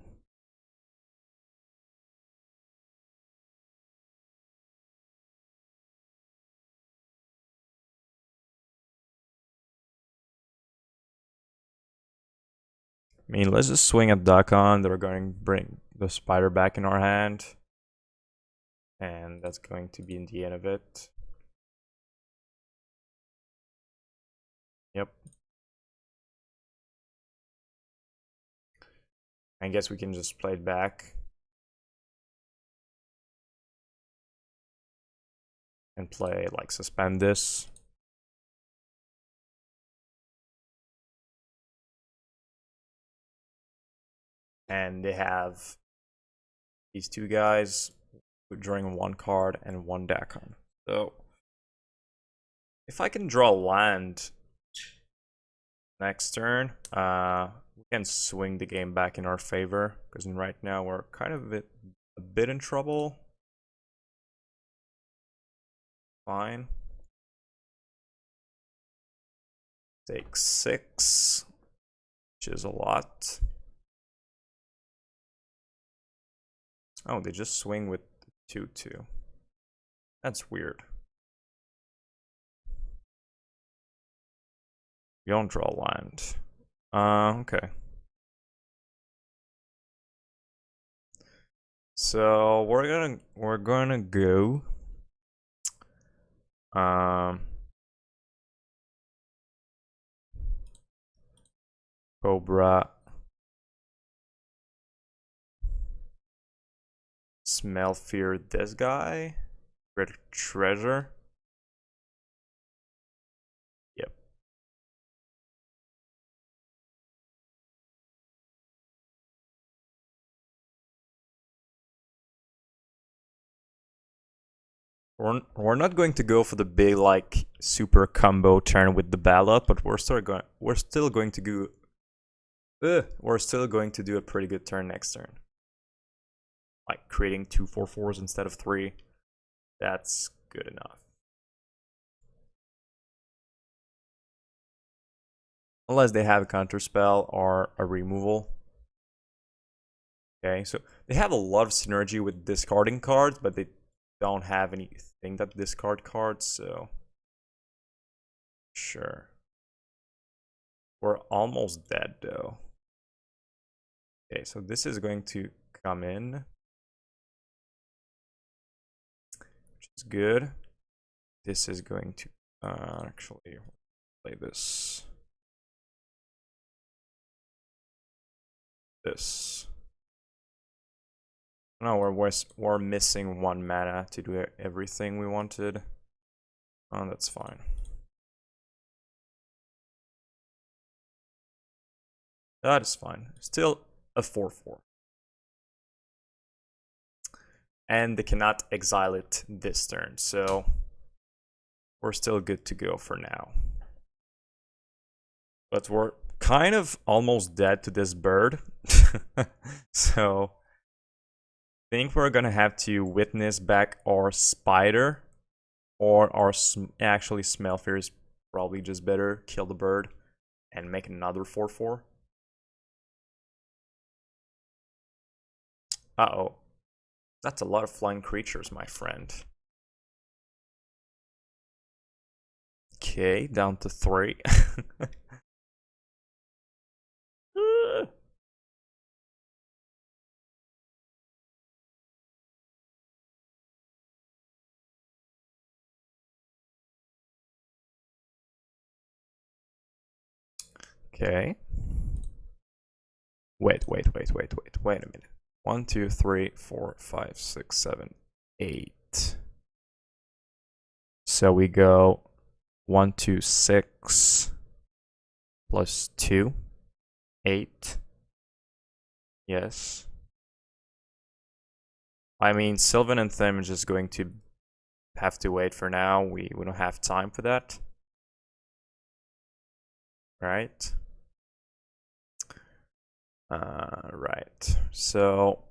I mean, let's just swing a duck on. They're going to bring the spider back in our hand. And that's going to be in the end of it. Yep. I guess we can just play it back. And play, like, suspend this. And they have these 2 guys drawing 1 card and 1 deck on. So if I can draw land next turn, we can swing the game back in our favor. Because right now we're kind of a bit in trouble. Fine. Take 6, which is a lot. Oh, they just swing with 2/2. That's weird. You don't draw land. Okay. So we're gonna go. Cobra. Smell fear this guy. Red treasure. Yep. We're not going to go for the big like super combo turn with the ballot, but we're still going to do we're still going to do a pretty good turn next turn. Like creating 2 4/4s instead of 3. That's good enough. Unless they have a counterspell or a removal. Okay, so they have a lot of synergy with discarding cards, but they don't have anything that discard cards, so sure. We're almost dead though. Okay, so this is going to come in, which is good. This is going to actually play this. No, we're missing 1 mana to do everything we wanted. Oh, that's fine. That is fine. Still a 4/4. And they cannot exile it this turn, so we're still good to go for now. But we're kind of almost dead to this bird. So I think we're gonna have to witness back our spider, or our actually Smelfear is probably just better. Kill the bird and make another 4/4. Uh-oh. That's a lot of flying creatures, my friend. Okay, down to 3. Okay. Wait a minute. 1, 2, 3, 4, 5, 6, 7, 8. So we go 1, 2, 6 plus 2, 8. Yes. I mean, Sylvan and Them is just going to have to wait for now. We don't have time for that. Right? Right. So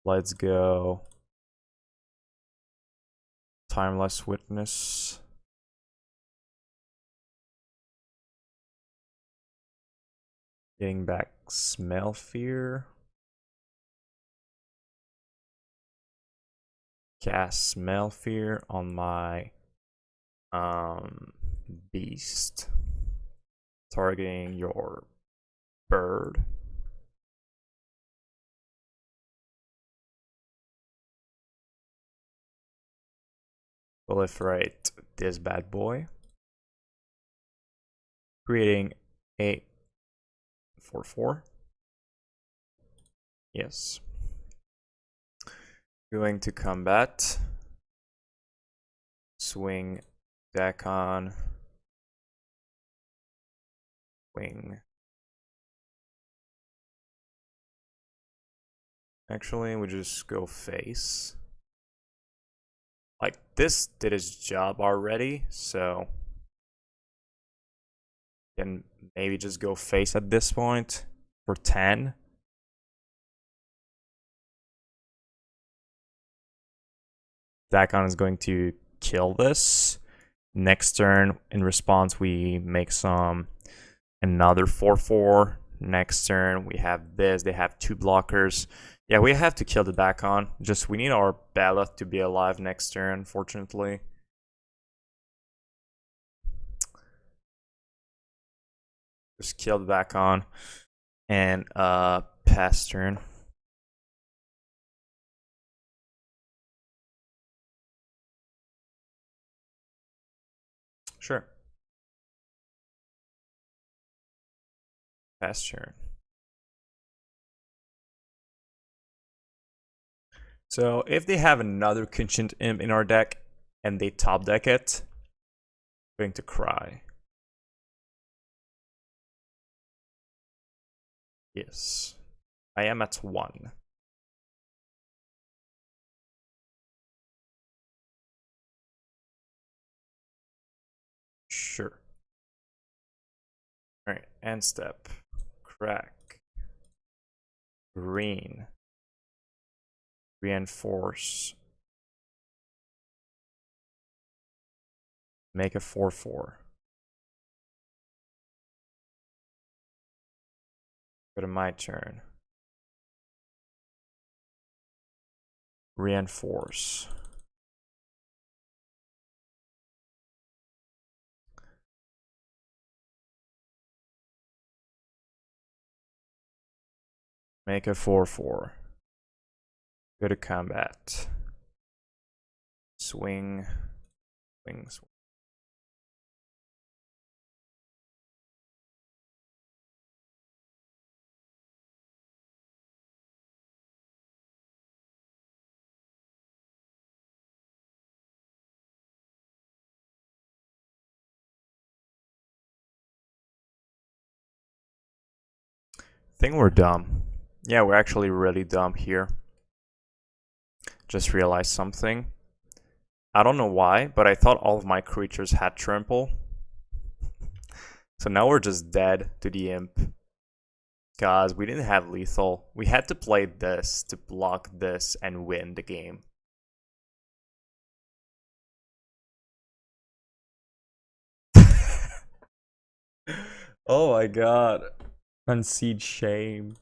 let's go Timeless Witness. Getting back Smelfear. Cast Smelfear on my beast. Targeting your bird. Proliferate this bad boy. Creating a 4/4. Yes. Going to combat. Swing Dakon. Wing. Actually, we just go face. Like, this did its job already, so can maybe just go face at this point for 10. Dakon is going to kill this. Next turn, in response, we make another 4/4. Next turn, we have this. They have 2 blockers. Yeah, we have to kill the Dakon. Just we need our Baloth to be alive next turn, unfortunately. Just kill the Dakon and pass turn. Sure. Pass turn. So if they have another Conscient Imp in our deck and they top deck it, I'm going to cry. Yes. I am at 1. Sure. Alright, end step. Crack. Green. Reinforce Make a 4/4. Go to my turn. Reinforce. Make a 4/4. Go to combat. Swing. Swing. Swing. Think we're dumb. Yeah, we're actually really dumb here. Just realized something. I don't know why, but I thought all of my creatures had trample. So now we're just dead to the imp. Because we didn't have lethal. We had to play this to block this and win the game. Oh my god. Unseed shame.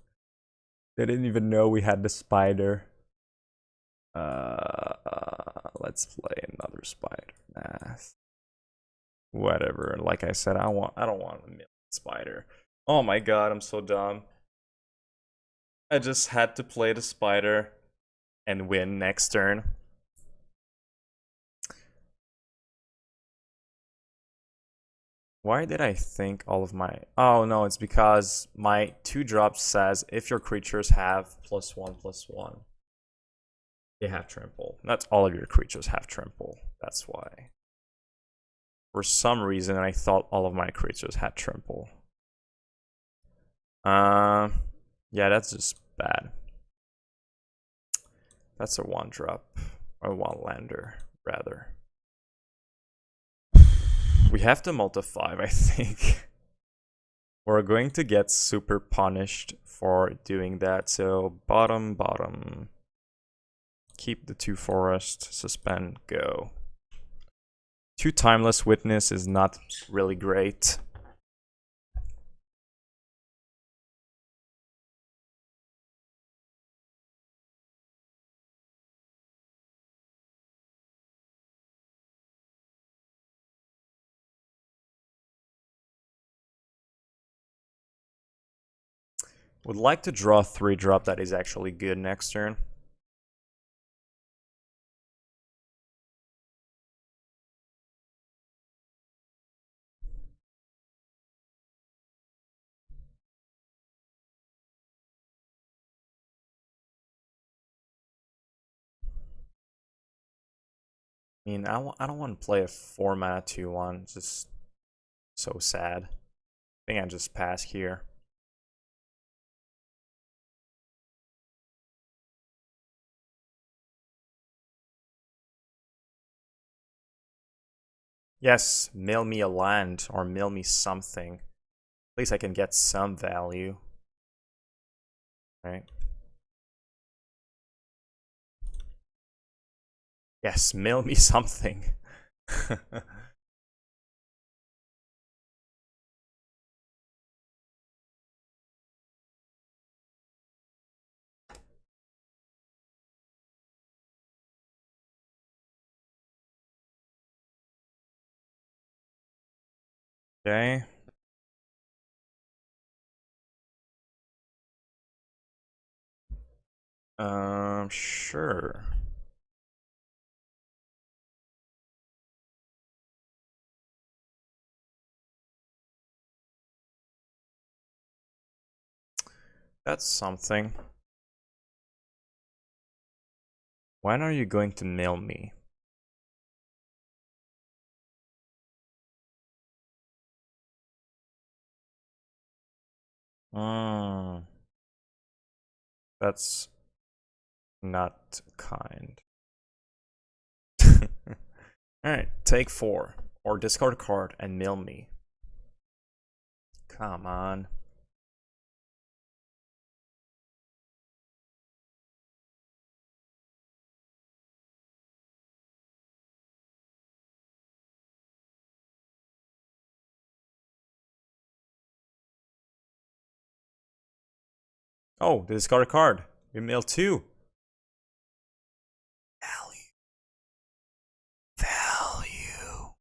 They didn't even know we had the spider. Let's play another spider. Nah. Whatever. Like I said, I don't want a million spider. Oh my god, I'm so dumb. I just had to play the spider and win next turn. Why did I think all of my... Oh no, it's because my 2-drop says if your creatures have +1/+1, they have trample. Not all of your creatures have trample. That's why. For some reason, I thought all of my creatures had trample. Yeah, that's just bad. That's a 1-drop. Or 1-lander, rather. We have to multiply, I think. We're going to get super punished for doing that. So bottom, bottom. Keep the 2 forest. Suspend, go. 2 timeless witness is not really great. Would like to draw a 3-drop that is actually good next turn. I mean, I don't want to play a 4-mana 2/1. It's just so sad. I think I just pass here. Yes, mail me a land or mail me something. At least I can get some value. Right? Yes, mail me something. Okay. Sure. That's something. When are you going to mail me? Hmm. That's not kind. Alright, take 4. Or discard a card and mail me. Come on. Oh, they discard a card. We mail 2. Value. Value.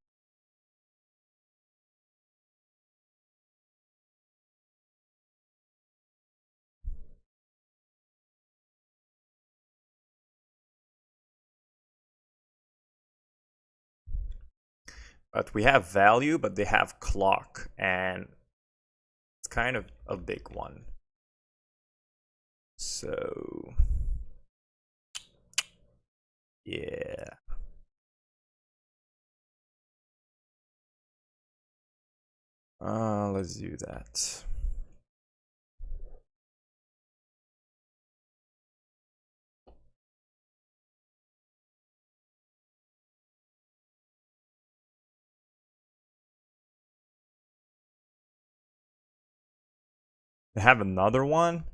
But we have value, but they have clock, and it's kind of a big one. So, yeah. Let's do that. They have another one?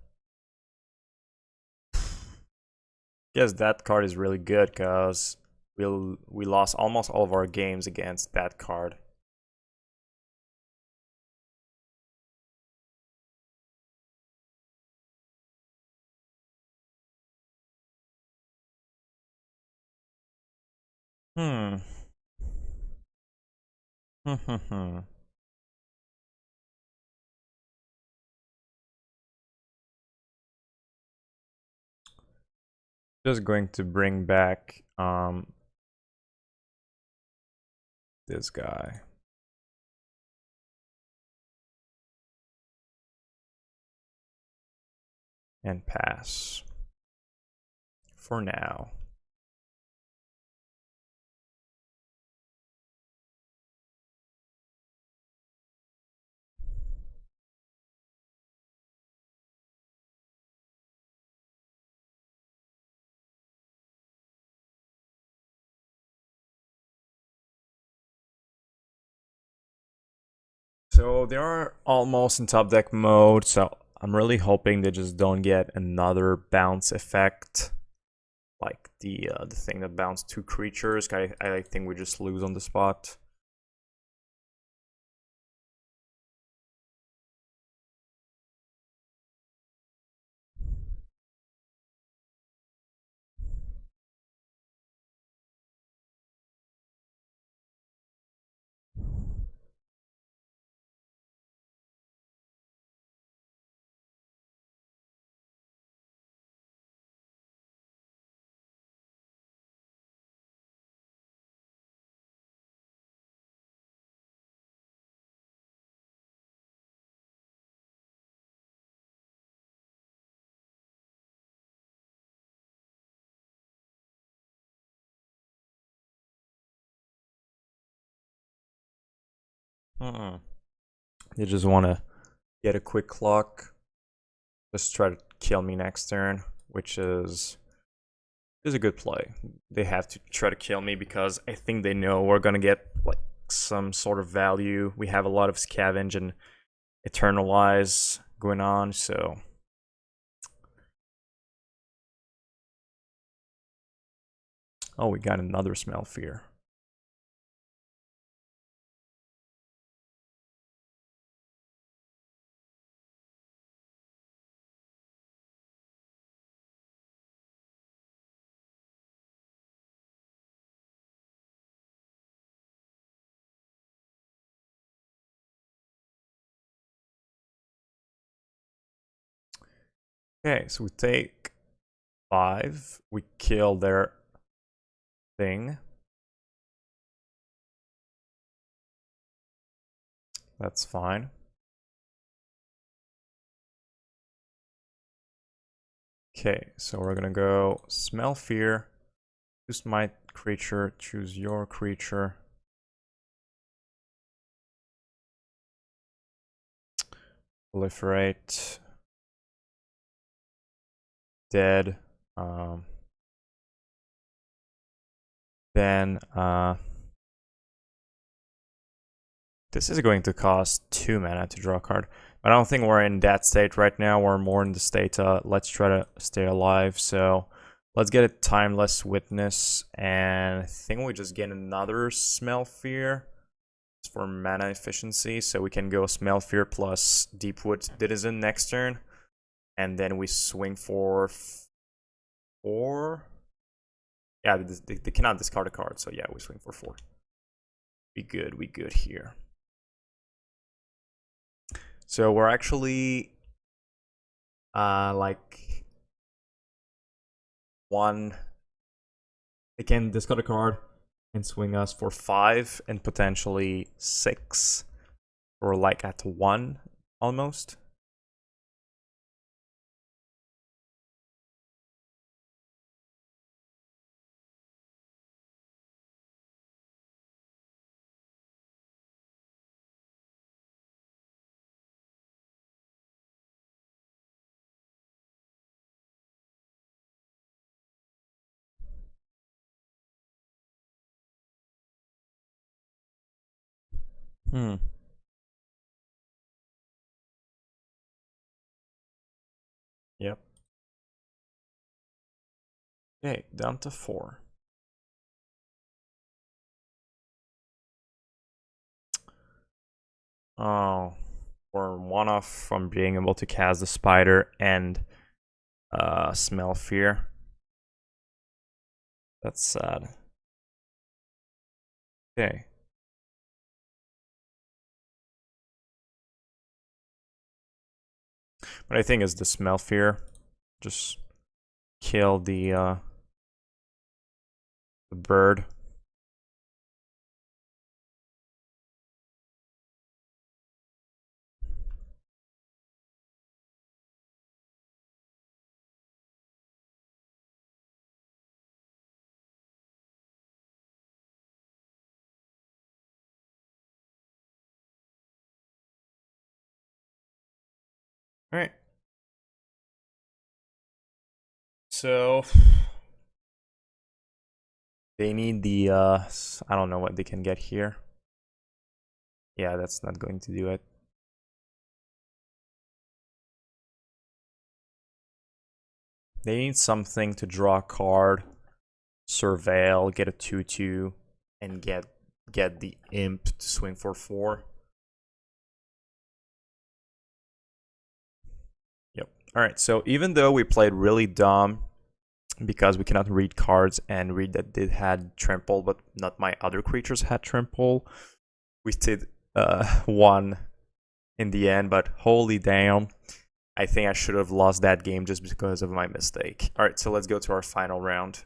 Guess that card is really good because we lost almost all of our games against that card. Hmm. Just going to bring back this guy. And pass. For now. So they are almost in top deck mode, so I'm really hoping they just don't get another bounce effect, like the thing that bounced 2 creatures. I think we just lose on the spot. They just want to get a quick clock. Just try to kill me next turn, which is a good play. They have to try to kill me because I think they know we're gonna get like some sort of value. We have a lot of scavenge and eternalize going on, so oh, we got another smell fear. Okay, so we take 5. We kill their thing. That's fine. Okay, so we're gonna go smell fear. Choose my creature, choose your creature. Proliferate. Dead. Then this is going to cost 2 mana to draw a card. But I don't think we're in that state right now. We're more in the state let's try to stay alive. So let's get a Timeless Witness. And I think we just get another Smell Fear for mana efficiency. So we can go Smell Fear plus Deepwood Denizen next turn. and then we swing for 4. Yeah, they cannot discard a card, so yeah, we swing for 4. We good here. So we're actually like 1. They can discard a card and swing us for 5 and potentially 6. Or like at 1 almost. Hmm. Yep. Okay, down to 4. Oh, we're 1 off from being able to cast the spider and smell fear. That's sad. Okay. But I think is the smell fear. Just kill the bird. Alright. So they need the I don't know what they can get here. Yeah, that's not going to do it. They need something to draw a card, surveil, get a 2/2, and get the imp to swing for 4. Yep. Alright, so even though we played really dumb because we cannot read cards and read that they had trample, but not my other creatures had trample, we did 1 in the end, but holy damn. I think I should have lost that game just because of my mistake. Alright, so let's go to our final round.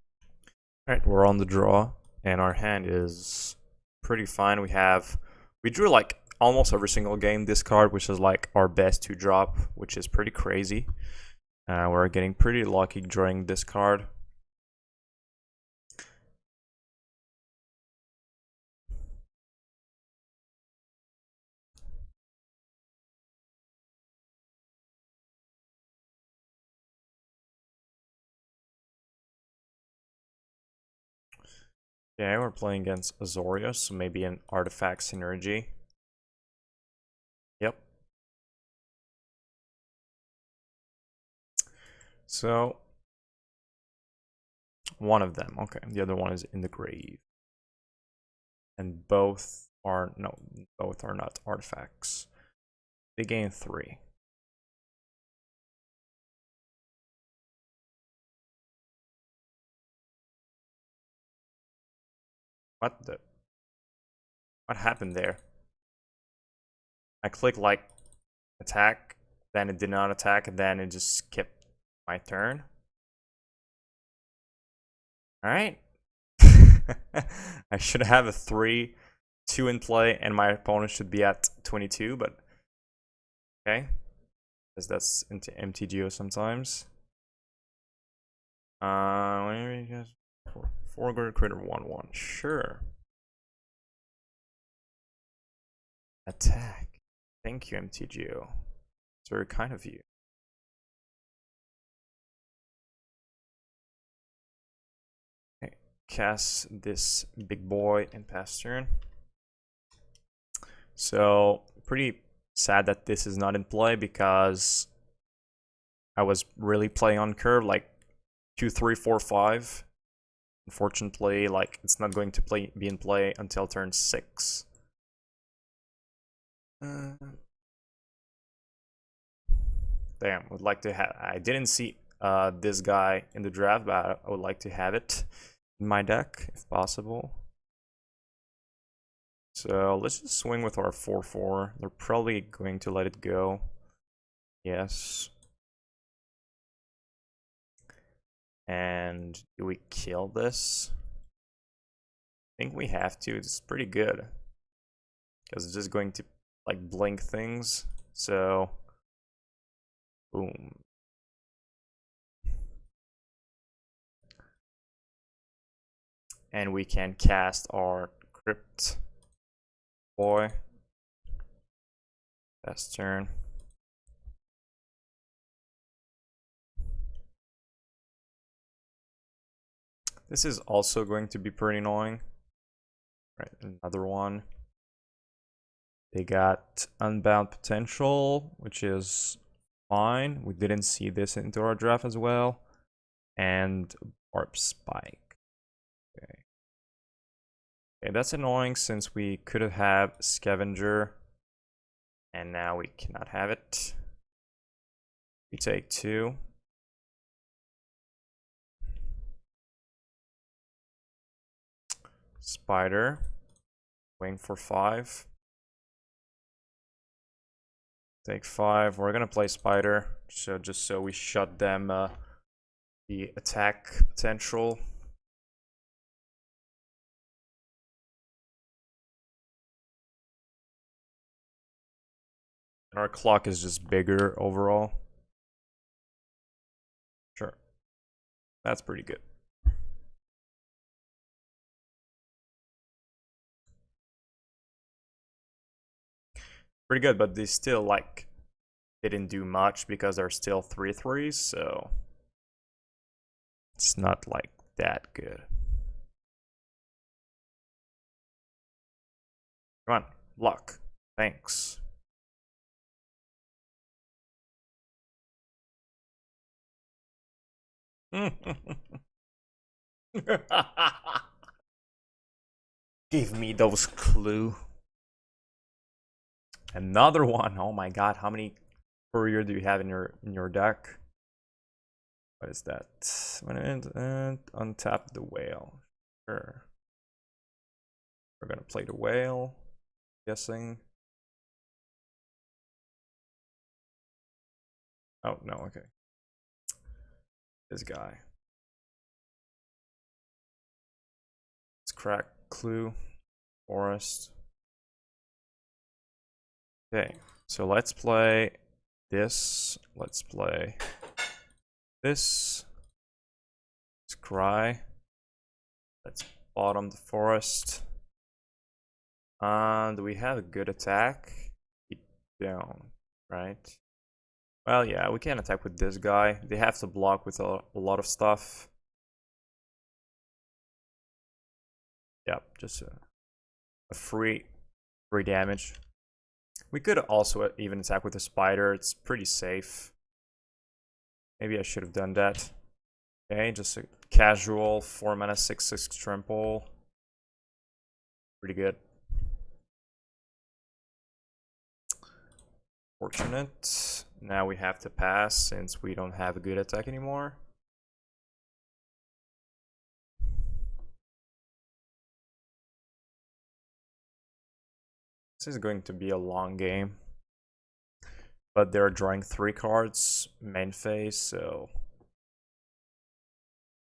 Alright, we're on the draw, and our hand is pretty fine. We drew like almost every single game this card, which is like our best 2-drop, which is pretty crazy. We're getting pretty lucky drawing this card. Yeah, we're playing against Azorius, so maybe an artifact synergy. Yep. So, one of them. Okay, the other one is in the grave. And both are not artifacts. They gain 3. What happened there? I clicked like attack, then it did not attack, and then it just skipped my turn. Alright. I should have a 3-2 in play, and my opponent should be at 22, but okay. Because that's into MTGO sometimes. Whenever you guys 4 go to critter 1/1. Sure. Attack. Thank you, MTGO. It's very kind of you. Okay, cast this big boy and pass turn. So, pretty sad that this is not in play because I was really playing on curve, like 2, 3, 4, 5. Unfortunately, like it's not going to be in play until turn 6. Damn, would like to have. I didn't see this guy in the draft, but I would like to have it in my deck if possible. So let's just swing with our 4/4. They're probably going to let it go. Yes. And do we kill this? I think we have to. It's pretty good. Because it's just going to like blink things. So boom. And we can cast our Crypt Boy. Best turn. This is also going to be pretty annoying. Right, another one. They got Unbound Potential, which is fine. We didn't see this into our draft as well. And Warp Spike. Okay. Okay, that's annoying since we could have Scavenger. And now we cannot have it. We take 2. Spider. Wing for 5. Take 5. We're gonna play Spider. So just so we shut them the attack potential. And our clock is just bigger overall. Sure. That's pretty good. Pretty good, but they still like didn't do much because they're still 3/3s, so it's not like that good. Come on, luck. Thanks. Give me those clue. Another one. Oh my god, how many courier do you have in your deck? What is that? And untap the whale. Sure. We're gonna play the whale. Guessing. Oh no, okay. This guy. Let's crack clue. Forest. Okay, so let's play this. Let's play this. Let's cry. Let's bottom the forest. And we have a good attack. We don't, right? Well, yeah, we can attack with this guy. They have to block with a lot of stuff. Yep, just a free damage. We could also even attack with a spider. It's pretty safe. Maybe I should have done that. Okay, just a casual 4-mana 6/6 trample. Pretty good. Fortunate. Now we have to pass since we don't have a good attack anymore. This is going to be a long game. But they're drawing 3 cards main phase, so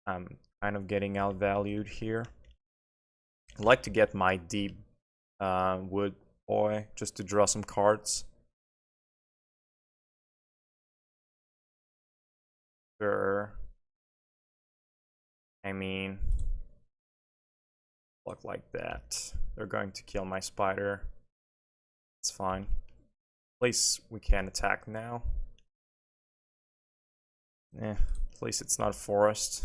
I'm kind of getting outvalued here. I'd like to get my deep wood boy just to draw some cards. Sure. I mean, look like that. They're going to kill my spider. It's fine. At least we can attack now. At least it's not forest.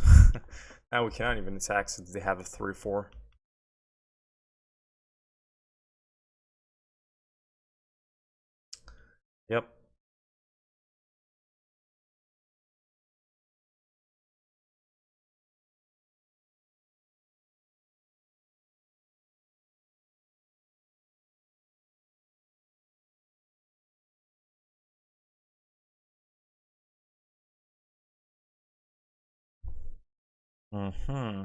Now we cannot even attack since they have a 3/4. Yep. Mm-hmm.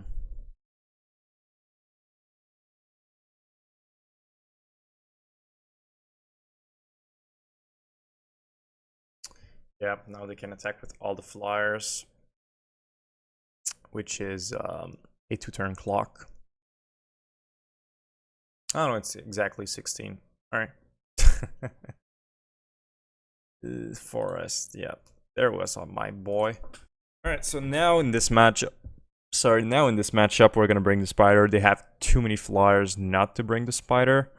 Yeah, now they can attack with all the flyers, which is a 2-turn clock. Oh no, it's exactly 16. Alright. Forest, yeah. There was on my boy. Alright, so now in this matchup, we're gonna bring the spider. They have too many flyers not to bring the spider.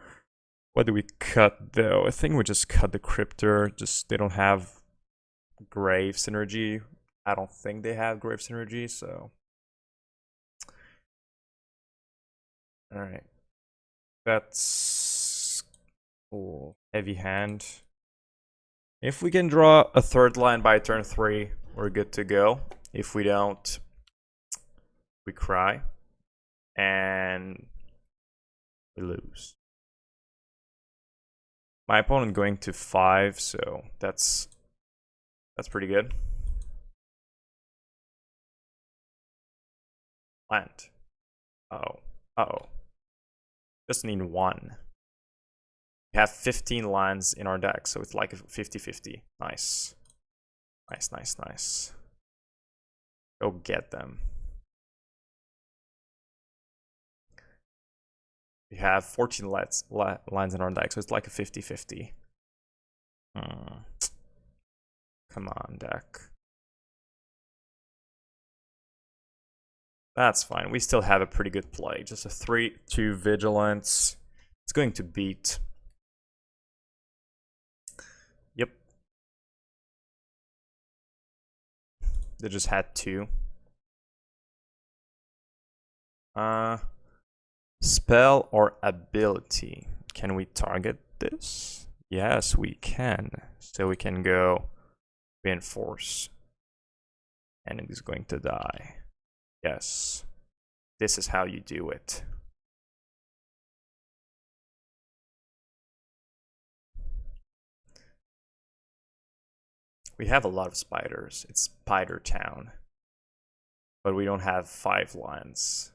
What do we cut though? I think we just cut the cryptor. Just they don't have grave synergy. I don't think they have grave synergy, so. Alright. That's cool. Heavy hand. If we can draw a third line by turn 3, we're good to go. If we don't, we cry. And we lose. My opponent going to 5, so that's pretty good. Land. Uh-oh. Uh-oh. Just need 1. We have 15 lands in our deck, so it's like a 50-50. Nice. Nice, nice, nice. Go get them. We have 14 lands in our deck, so it's like a 50-50. Come on, deck. That's fine. We still have a pretty good play. Just a 3-2 Vigilance. It's going to beat. Yep. They just had 2. Spell or ability. Can we target this? Yes, we can. So we can go reinforce. And it is going to die. Yes. This is how you do it. We have a lot of spiders. It's Spider Town. But we don't have 5 lands.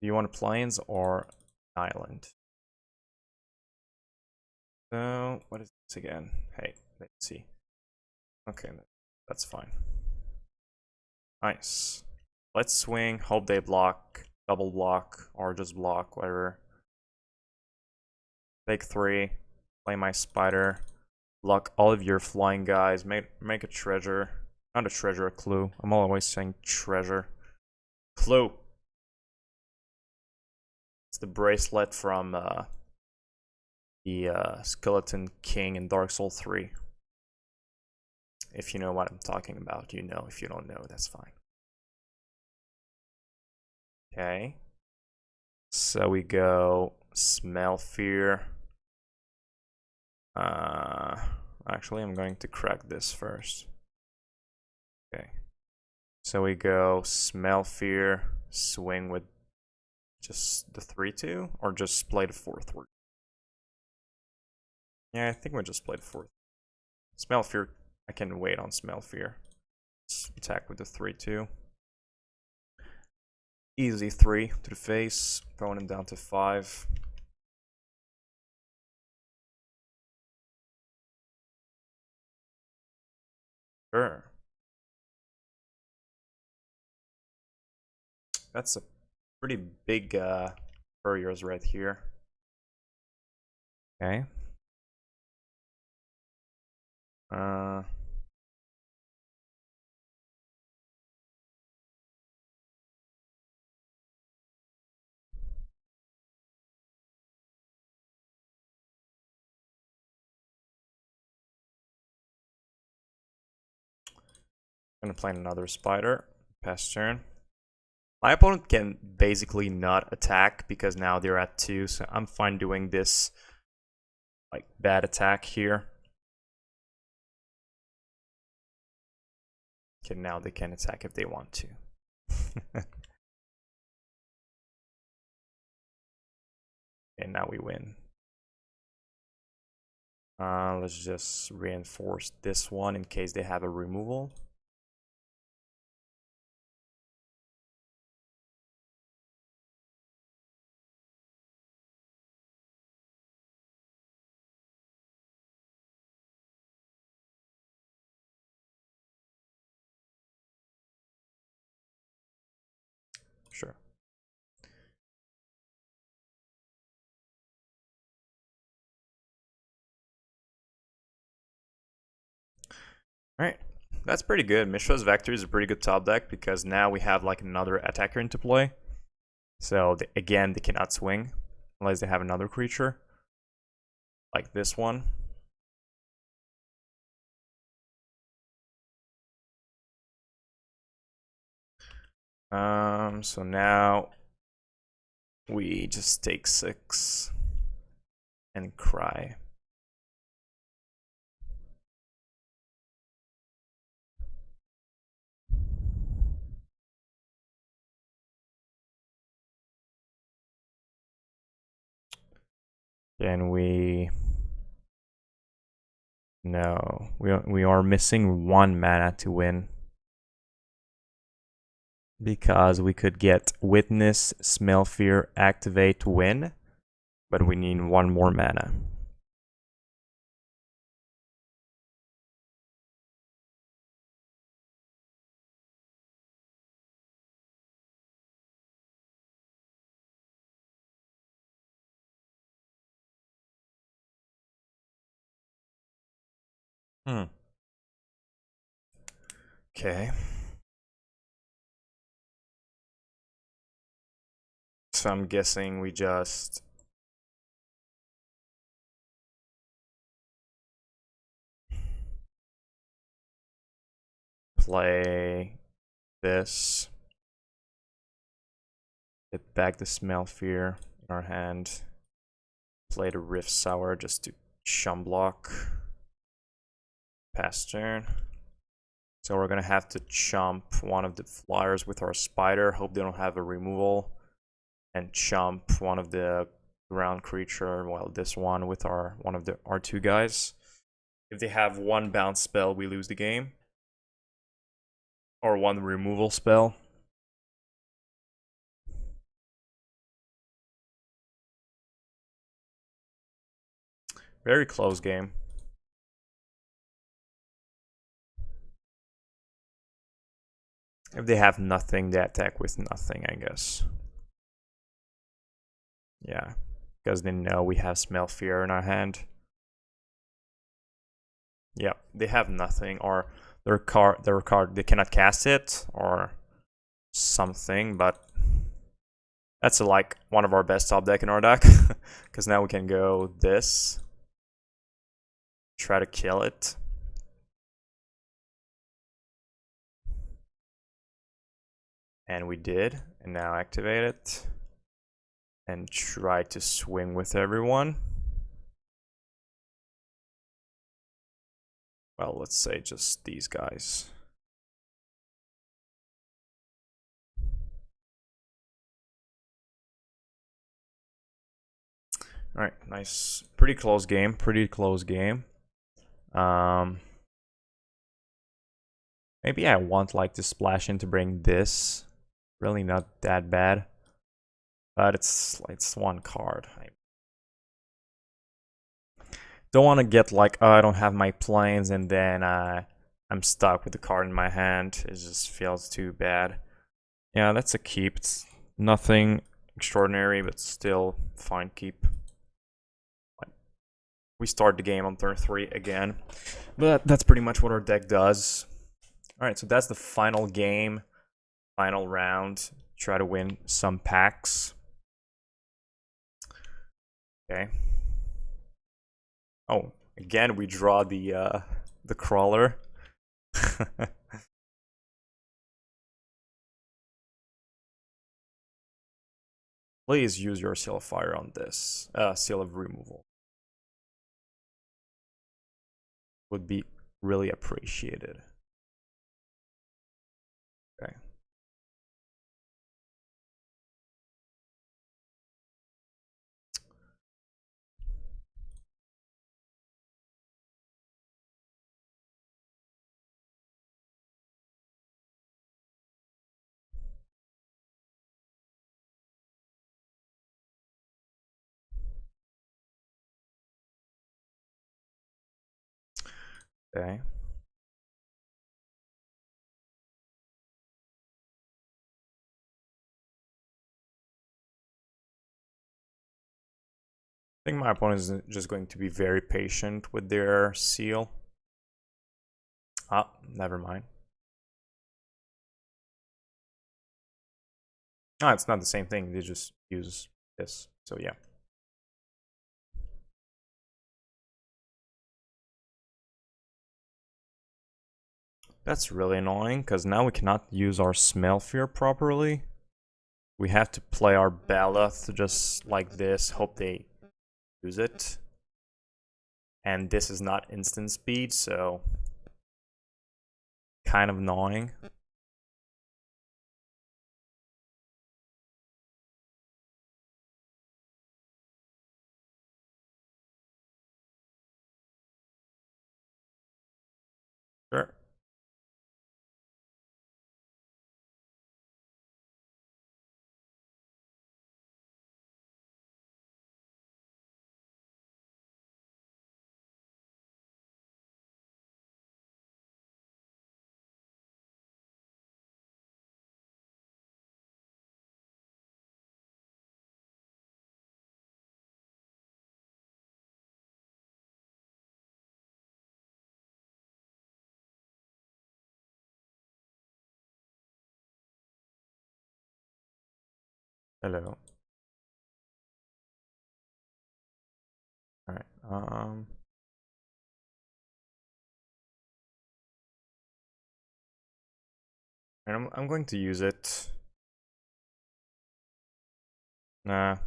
Do you want plains or island? So, what is this again? Hey, let's see. Okay, that's fine. Nice. Let's swing, hope they block, double block, or just block, whatever. Take 3, play my spider, block all of your flying guys, make a treasure. Not a treasure, a clue. I'm always saying treasure. Clue. It's the bracelet from the Skeleton King in Dark Souls 3. If you know what I'm talking about, you know. If you don't know, that's fine. Okay. So we go Smell Fear. Actually, I'm going to crack this first. Okay. So we go Smell Fear, swing with just the 3-2, or just play the 4-3. Yeah, I think we just played 4. Smell Fear, I can wait on Smell Fear. Just attack with the 3-2. Easy 3 to the face, opponent down to 5. Sure. That's a pretty big furriers right here. Okay. I'm gonna play another spider. Pass turn. My opponent can basically not attack because now they're at 2, so I'm fine doing this like bad attack here. Okay, now they can attack if they want to. And now we win. Let's just reinforce this one in case they have a removal. Sure. Alright, that's pretty good. Mishra's Vector is a pretty good top deck because now we have like another attacker into play. So again, they cannot swing unless they have another creature like this one. So now we just take 6 and cry. And no, we are missing 1 mana to win. Because we could get Witness, Smell Fear, Activate, Win, but we need 1 more mana. Okay. So I'm guessing we just play this. Get back the Smell Fear in our hand. Play the Rift Sour just to chum block. Pass turn. So we're gonna have to chump one of the flyers with our spider. Hope they don't have a removal. And chump one of the ground creature, well, this one with one of our 2 guys. If they have 1 bounce spell, we lose the game. Or 1 removal spell. Very close game. If they have nothing, they attack with nothing, I guess. Yeah, because they know we have Smell Fear in our hand. Yeah, they have nothing, or their card, they cannot cast it, or something, but that's like one of our best top deck in our deck, because now we can go this, try to kill it. And we did, and now activate it, and try to swing with everyone. Well, let's say just these guys. All right, nice, pretty close game. Maybe I want like to splash in to bring this. Really not that bad, but it's 1 card. I don't want to get like, oh, I don't have my planes, and then I'm stuck with the card in my hand. It just feels too bad. Yeah, that's a keep. It's nothing extraordinary, but still fine keep. We start the game on turn 3 again, but that's pretty much what our deck does. All right, so that's the final game, final round. Try to win some packs. Okay. Oh, again we draw the crawler. Please use your Seal of Fire on this. Seal of Removal. Would be really appreciated. Okay. Okay. I think my opponent is just going to be very patient with their seal. Ah, never mind. Ah, it's not the same thing. They just use this. So yeah. That's really annoying, because now we cannot use our Smell Fear properly. We have to play our Baloth just like this, hope they use it. And this is not instant speed, so kind of annoying. Sure. Hello. Alright. And I'm going to use it. Nah.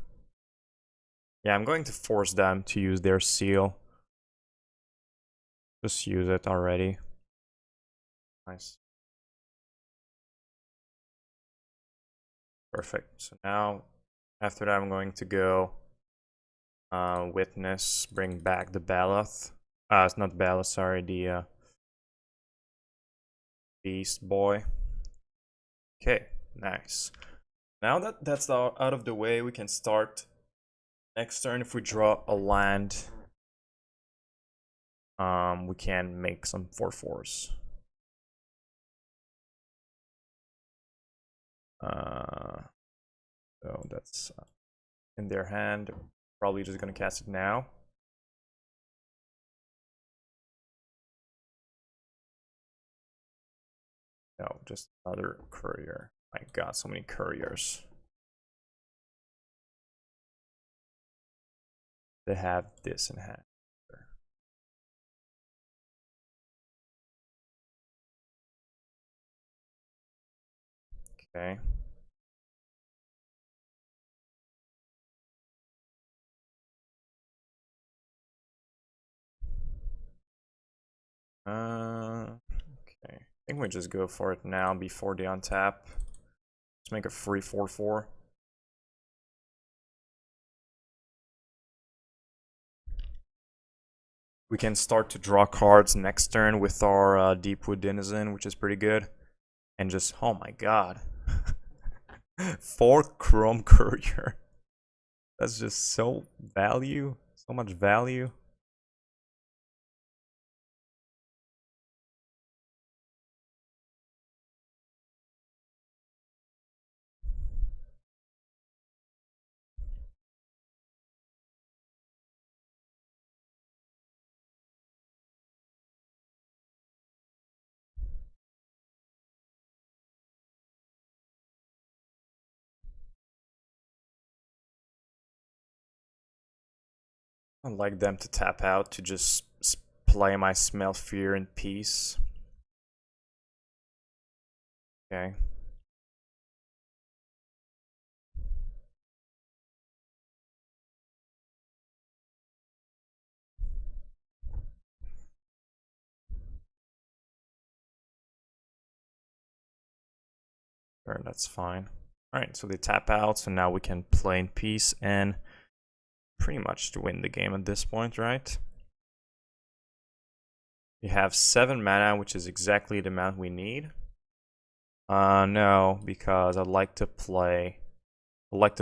Yeah, I'm going to force them to use their seal. Just use it already. Nice. Perfect. So now, after that, I'm going to go Witness, bring back the Baloth. It's not Baloth, sorry, the Beast Boy. Okay, nice. Now that that's out of the way, we can start next turn. If we draw a land, we can make some 4/4s. So that's in their hand. Probably just gonna cast it now. No, just another courier. My god, so many couriers. They have this in hand. Okay. Okay. I think we just go for it now before they untap. Let's make a free 4/4. We can start to draw cards next turn with our Deepwood Denizen, which is pretty good. And just, oh my god. 4 Chrome Courier. That's just so value. So much value. I'd like them to tap out to just play my Smell Fear in peace. Okay. Sure, that's fine. Alright, so they tap out, so now we can play in peace and pretty much to win the game at this point, right? We have 7 mana, which is exactly the amount we need. No, because I'd like to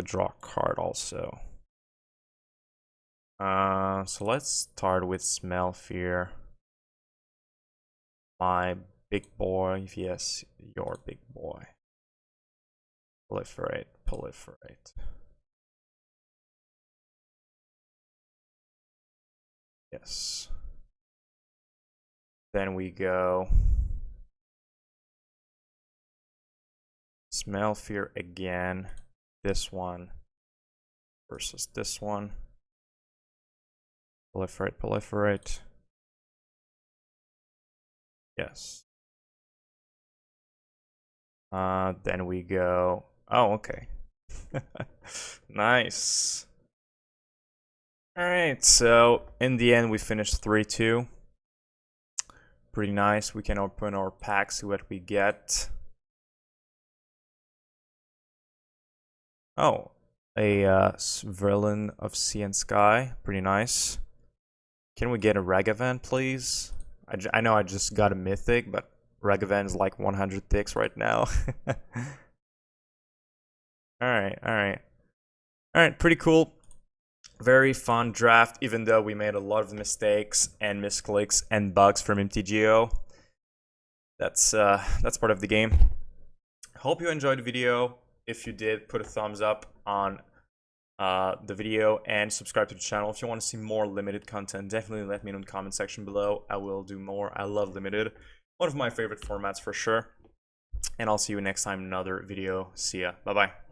draw a card also. So let's start with Smell Fear. My big boy, yes, your big boy. Proliferate, proliferate. Yes. Then we go Smell Fear again. This one versus this one. Proliferate, proliferate. Yes. Then we go. Oh, okay. Nice. Alright, so in the end we finished 3-2. Pretty nice. We can open our pack, see what we get. Oh, a Verlin of Sea and Sky. Pretty nice. Can we get a Ragavan, please? I know I just got a Mythic, but Ragavan is like 100 ticks right now. Alright. Alright, pretty cool. Very fun draft, even though we made a lot of mistakes and misclicks and bugs from MTGO. That's part of the game. Hope you enjoyed the video. If you did, put a thumbs up on the video and subscribe to the channel. If you want to see more limited content, definitely let me know in the comment section below. I will do more. I love limited. One of my favorite formats for sure. And I'll see you next time in another video. See ya. Bye-bye.